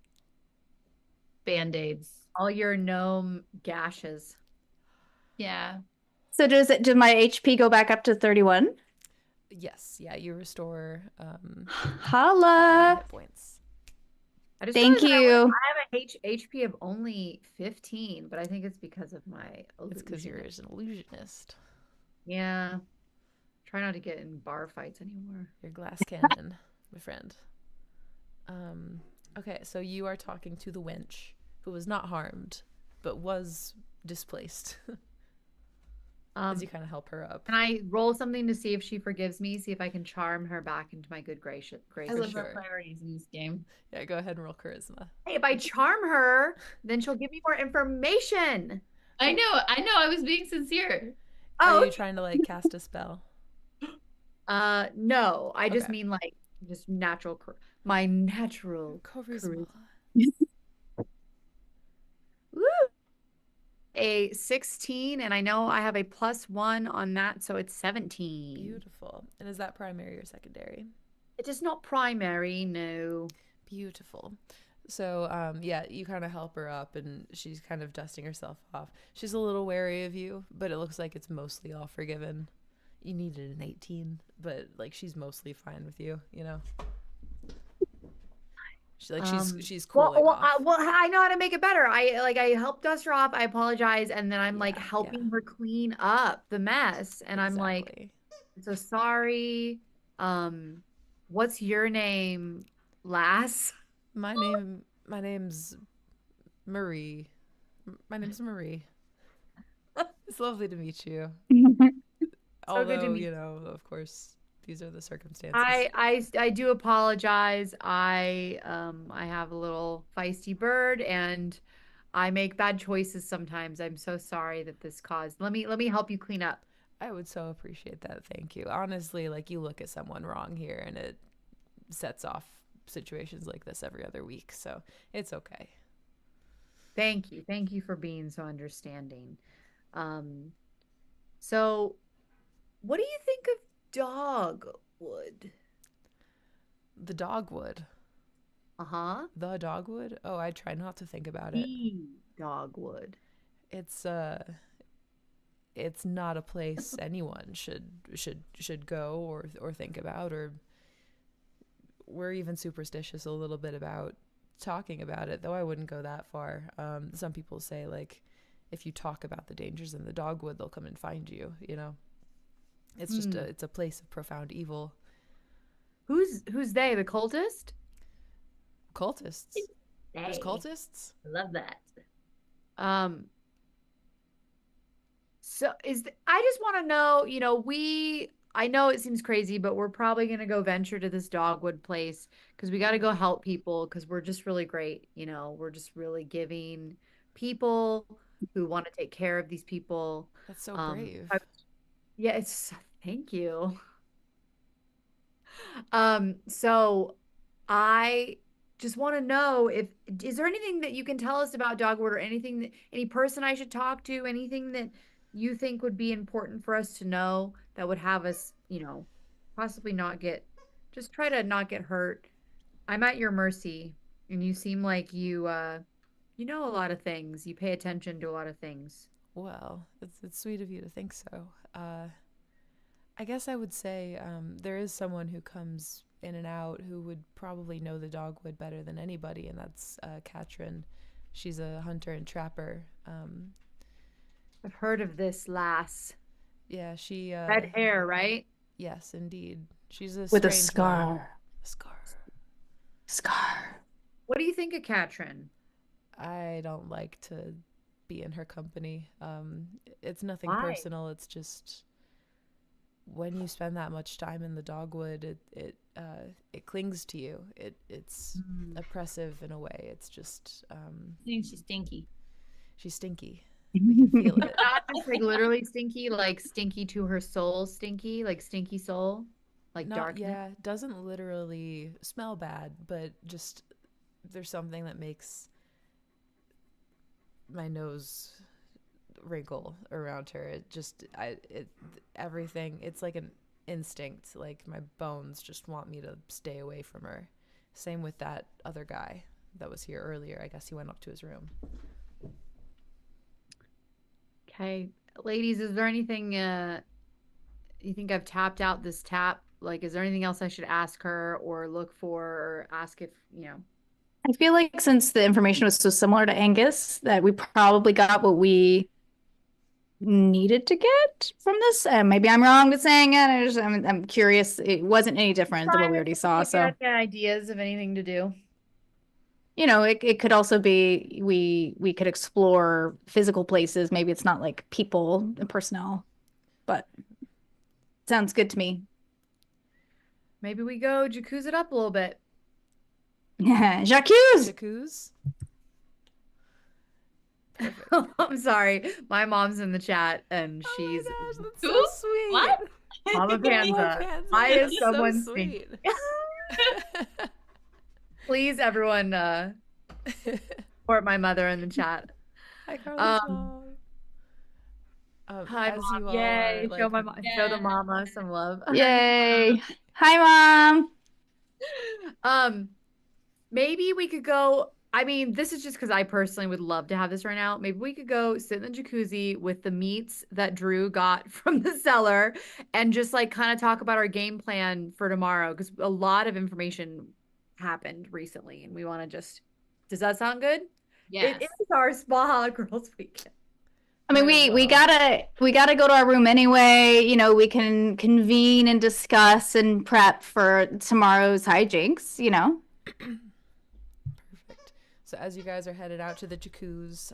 band-aids. All your gnome gashes. Yeah. So did my HP go back up to 31? Yes. Yeah. You restore Holla. hit points. I just Thank realized you. I have a HP of only 15, but I think it's because of my It's because you're illusion. an illusionist. Yeah. Try not to get in bar fights anymore. Your glass cannon, my friend. Okay. So you are talking to the wench who was not harmed, but was displaced. As you kind of help her up. Can I roll something to see if she forgives me? See if I can charm her back into my good graces. I love sure. our priorities in this game. Yeah, go ahead and roll charisma. Hey, if I charm her, then she'll give me more information. I know. I was being sincere. Are you trying to like cast a spell? No. I just Okay. mean like just natural. My natural Charisma. Woo! A 16, and I know I have a +1 on that, so it's 17. Beautiful. And is that primary or secondary? It is not primary, no. Beautiful. So, yeah, you kind of help her up and she's kind of dusting herself off. She's a little wary of you, but it looks like it's mostly all forgiven. You needed an 18, but like she's mostly fine with you, you know? She's cooling off. I know how to make it better. I help dust her off. I apologize, and then I'm like Yeah, helping her clean up the mess, and I'm like, Exactly. so sorry. What's your name, lass? My name's Marie. My name's Marie. It's lovely to meet you. good to Although, meet you know, of course, these are the circumstances. I do apologize. I have a little feisty bird, and I make bad choices sometimes. I'm so sorry that this caused. Let me help you clean up. I would so appreciate that. Thank you. Honestly, like you look at someone wrong here and it sets off situations like this every other week. So it's okay. Thank you. Thank you for being so understanding. So what do you think of dogwood? The dogwood. Uh-huh. The dogwood? Oh, I try not to think about it. The dogwood. It's not a place anyone should go or think about, or we're even superstitious a little bit about talking about it, though I wouldn't go that far. Some people say like if you talk about the dangers in the dogwood, they'll come and find you, you know. It's just it's a place of profound evil. Who's they? The cultist? Cultists. There's Hey, cultists? I love that. So I just want to know, we I know it seems crazy, but we're probably gonna go venture to this dogwood place because we got to go help people because we're just really great. We're just really giving people who want to take care of these people. That's so Um, brave. yeah, thank you. So I just want to know is there anything that you can tell us about dogwood or anything any person I should talk to, anything that you think would be important for us to know that would have us, possibly just try to not get hurt. I'm at your mercy, and you seem like you know a lot of things. You pay attention to a lot of things. Well, it's sweet of you to think so. I guess I would say there is someone who comes in and out who would probably know the dogwood better than anybody, and that's Katrin. She's a hunter and trapper. I've heard of this lass. Yeah, she. Red hair, right? Yes, indeed. She's a With a strange one. scar. A scar. Scar. What do you think of Katrin? I don't like to be in her company. It's nothing Why? personal. It's just when you spend that much time in the dogwood, it clings to you. It's oppressive in a way. It's just I think she's stinky. she's stinky. We can feel it. Not just like literally stinky, like stinky to her soul, stinky, like stinky soul, like Not darkness. yeah, doesn't literally smell bad, but just there's something that makes my nose wrinkle around her. Everything. It's like an instinct. Like my bones just want me to stay away from her. Same with that other guy that was here earlier. I guess he went up to his room. Okay, ladies, is there anything you think I've tapped out this tap? Like, is there anything else I should ask her or look for or ask if, I feel like since the information was so similar to Angus, that we probably got what we needed to get from this. Maybe I'm wrong with saying it. I'm curious. It wasn't any different than what we already saw. So, Any ideas of anything to do? it could also be we could explore physical places. Maybe it's not like people and personnel, but sounds good to me. Maybe we go jacuzzi it up a little bit. Jacques! Jacuz? I'm sorry. My mom's in the chat and Oh she's my gosh, that's so Who? sweet. What? Mama Panza. Panza. Why is That's so someone sweet. Please, everyone, support my mother in the chat. Hi, Carla's Um, mom. Hi, as mom. you all Yay. are, Show like, show the mama some love. Yay! Hi, Mom. Maybe we could go. I mean, this is just because I personally would love to have this right now. Maybe we could go sit in the jacuzzi with the meats that Drew got from the cellar and just like kind of talk about our game plan for tomorrow because a lot of information happened recently and we want to just. Does that sound good? Yes. It is our spa girls weekend. I mean, Might as we well. gotta go to our room anyway. We can convene and discuss and prep for tomorrow's hijinks. Perfect. So as you guys are headed out to the jacuzzi,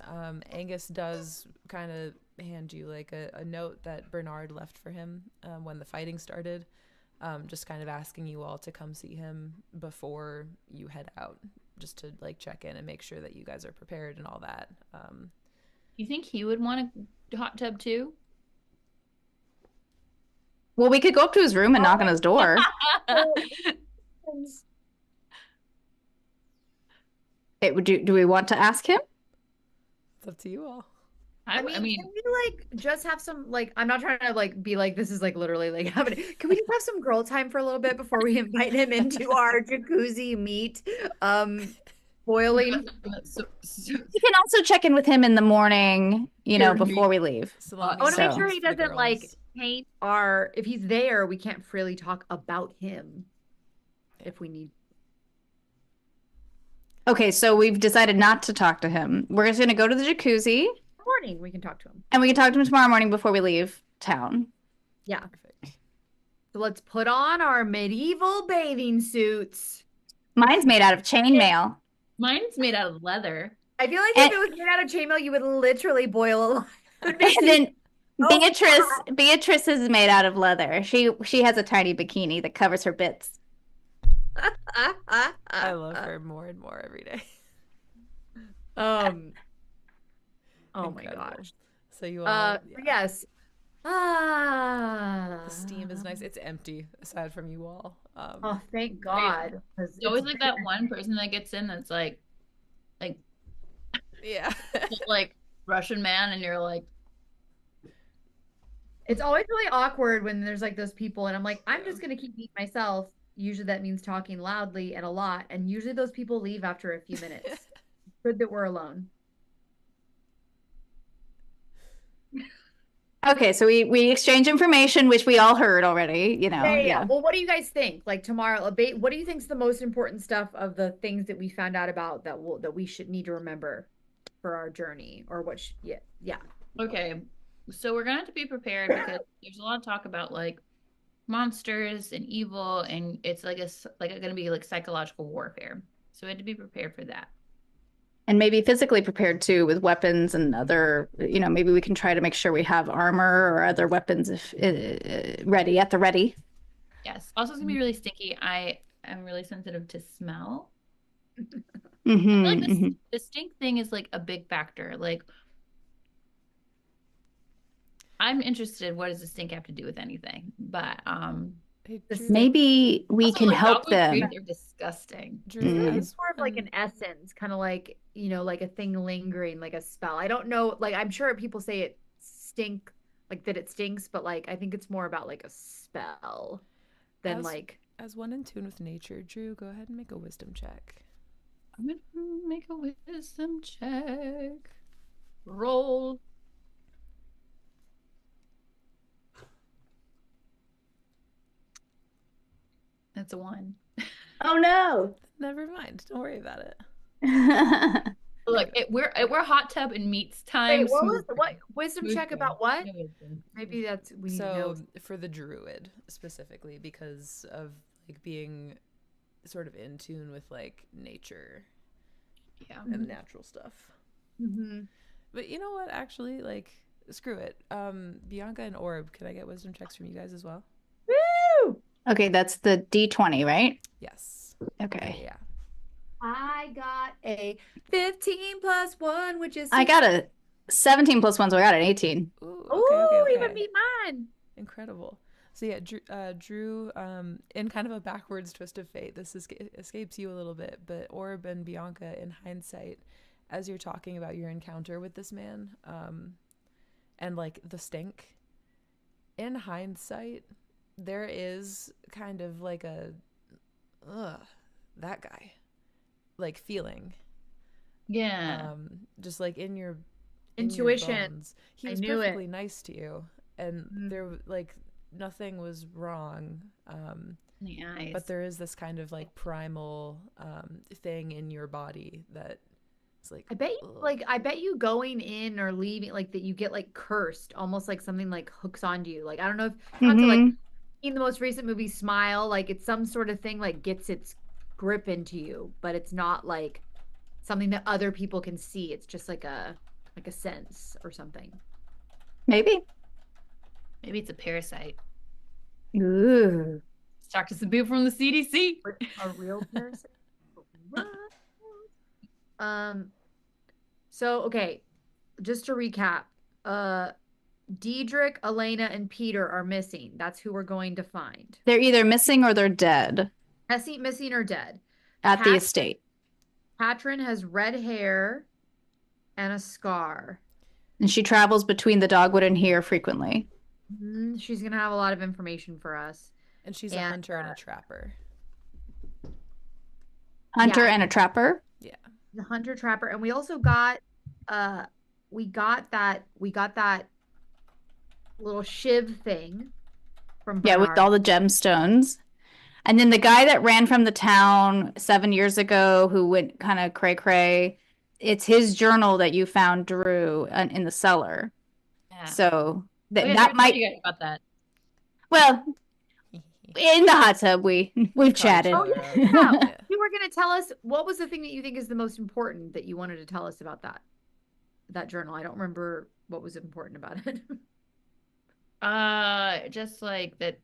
Angus does kind of hand you like a note that Bernard left for him when the fighting started, just kind of asking you all to come see him before you head out, just to like check in and make sure that you guys are prepared and all that. You think he would want a hot tub too? Well, we could go up to his room and knock on his door. Do we want to ask him? It's up to you all. I mean, mean, can we like just have some like I'm not trying to like be like this is like literally like happening. Can we just have some girl time for a little bit before we invite him into our jacuzzi meat boiling? We can also check in with him in the morning, Sure. before we leave. I want to make So- sure he doesn't like paint our if he's there, we can't freely talk about him if we need. Okay, so we've decided not to talk to him. We're just gonna go to the jacuzzi, Morning, we can talk to him. and we can talk to him tomorrow morning before we leave town. Yeah. Perfect. So let's put on our medieval bathing suits. Mine's made out of chainmail. mine's made out of leather. I feel like And- if it was made out of chainmail, you would literally boil a lot. And Beatrice is made out of leather. She has a tiny bikini that covers her bits. I love her more and more every day. Oh my Incredible. gosh. So you all, Yes. the steam is nice. It's empty aside from you all. Oh, thank God. 'Cause It's always it's like that one person that gets in that's like yeah. like Russian man, and you're like, It's always really awkward when there's like those people, and I'm like, I'm just gonna keep being myself. Usually that means talking loudly and a lot, and usually those people leave after a few minutes. Good that we're alone. Okay, so we exchange information, which we all heard already, you know. Yeah. Well, what do you guys think? Like tomorrow, what do you think is the most important stuff of the things that we found out about that we should need to remember for our journey, or what? Yeah. okay, so we're gonna have to be prepared because there's a lot of talk about like monsters and evil, and it's like gonna be like psychological warfare. So we had to be prepared for that. And maybe physically prepared too with weapons and other, you know, maybe we can try to make sure we have armor or other weapons if ready at the ready. Yes. Also, it's gonna be really stinky. I am really sensitive to smell. Mm-hmm, I feel like the stink thing is like a big factor. Like, I'm interested. What does the stink have to do with anything? But Hey, maybe we also, can like, help dogwood them. trees are disgusting. Drew, It's more of like an essence, kind of like, you know, like a thing lingering, like a spell. I don't know, like I'm sure people say it stink, like that it stinks, but like I think it's more about like a spell than like. As one in tune with nature, Drew, go ahead and make a wisdom check. I'm gonna make a wisdom check. Roll. That's a 1. Oh no. Never mind. Don't worry about it. Look, we're hot tub and meats time. Wait, what wisdom check about what? No wisdom. Maybe that's we need to So know. for the druid specifically, because of like being sort of in tune with like nature Yeah. and natural stuff. Mm-hmm. But you know what? Actually, like, screw it. Bianca and Orb, can I get wisdom checks from you guys as well? Woo! Okay, that's the D20, right? Yes. Okay. Yeah. I got a 15 plus 1, which is I got a 17 plus 1, so I got an 18. Ooh, Ooh, okay. even beat mine. Incredible. So yeah, Drew, in kind of a backwards twist of fate, this escapes you a little bit, but Orb and Bianca, in hindsight, as you're talking about your encounter with this man, and like the stink, in hindsight, there is kind of like a, that guy, like feeling. Yeah. Just like in your Intuition. bones. He I was knew it. perfectly nice to you, and there like nothing was wrong. The eyes. But there is this kind of like primal thing in your body that is like. I bet you going in or leaving, like that you get like cursed, almost like something like hooks onto you. Like I don't know if not to like in the most recent movie Smile, like it's some sort of thing like gets its grip into you, but it's not like something that other people can see. It's just like a sense or something. Maybe. Maybe it's a parasite. Ooh. Let's talk to some people from the CDC. A real parasite. So okay, just to recap, Diedrich, Elena, and Peter are missing. That's who we're going to find. They're either missing or they're dead Missing or dead. at the estate. Katrin has red hair and a scar. And she travels between the dogwood and here frequently. She's gonna have a lot of information for us. And she's a hunter and a trapper. Hunter and a trapper? Yeah. The hunter trapper, and we also got we got that little shiv thing from Bernard. Yeah, with all the gemstones. And then the guy that ran from the town 7 years ago who went kind of cray-cray, it's his journal that you found, Drew, in the cellar. Yeah. So that might you guys about that. Well, in the hot tub we've chatted. Oh yeah. You were gonna tell us what was the thing that you think is the most important that you wanted to tell us about that journal. I don't remember what was important about it. Just like that.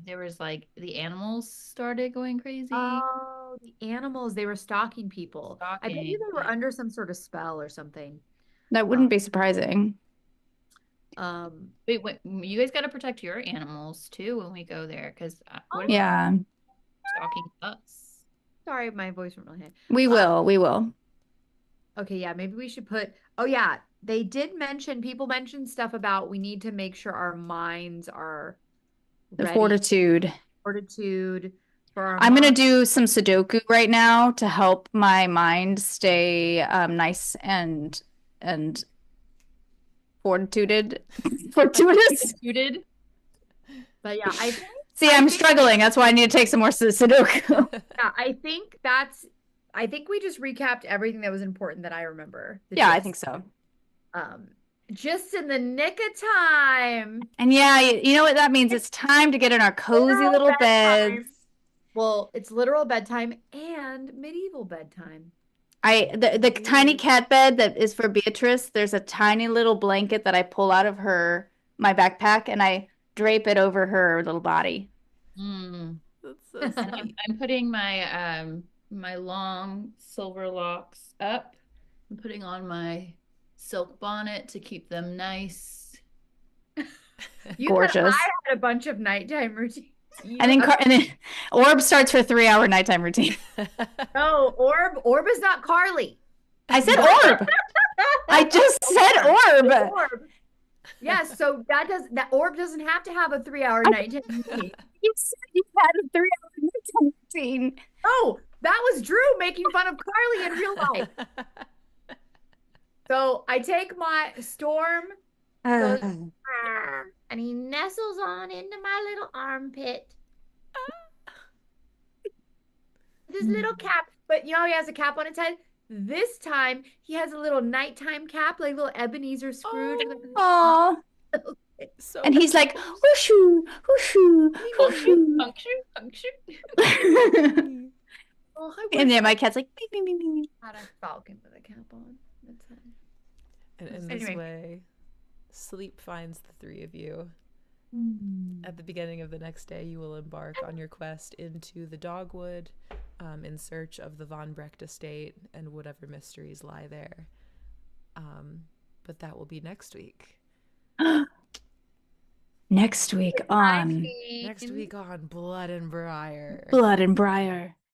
There was like the animals started going crazy. Oh, the animals, they were stalking people. I bet you Stalking, they were yeah. under some sort of spell or something. That wouldn't be surprising. Um, Wait, you guys got to protect your animals too when we go there, because what if Yeah, stalking us? sorry, my voice went really high. we will. We will. Okay, yeah, maybe we should put, oh yeah, they did mention, people mentioned stuff about we need to make sure our minds are The ready, fortitude. fortitude for our I'm gonna mind. do some Sudoku right now to help my mind stay nice and fortituded. Fortuitous. Suited. But yeah, I See, I I'm think- struggling. That's why I need to take some more Sudoku. yeah, I think we just recapped everything that was important that I remember. The Yeah, I gist. think so. Just in the nick of time. And yeah, you know what that means? It's time to get in our cozy Literal little bedtime. beds. Well, it's literal bedtime and medieval bedtime. The tiny cat bed that is for Beatrice, there's a tiny little blanket that I pull out of my backpack and I drape it over her little body. Mm. That's so And sweet. I'm putting my long silver locks up. I'm putting on my silk bonnet to keep them nice. Gorgeous. I had a bunch of nighttime routines. And then Orb starts her 3-hour nighttime routine. No, Orb is not Carly. I said Orb. I just said Orb. Orb. Yes, so that Orb doesn't have to have a 3-hour nighttime routine. You said you had a 3-hour nighttime routine. Oh, that was Drew making fun of Carly in real life. So I take my Storm, goes, And he nestles on into my little armpit. with his little cap, but you know he has a cap on his head. This time he has a little nighttime cap, like little Ebenezer Scrooge. Aw. So And he's like, whooshu, whooshu, whooshu. Puncture. Oh, I And wish then my cat's like, beep, beep, beep, beep. I had a falcon with a cap on. That's it. And in this way, sleep finds the three of you. At the beginning of the next day, you will embark on your quest into the Dogwood in search of the Von Brecht estate and whatever mysteries lie there. But that will be next week. Next week on Next week on Blood and Briar. Blood and Briar.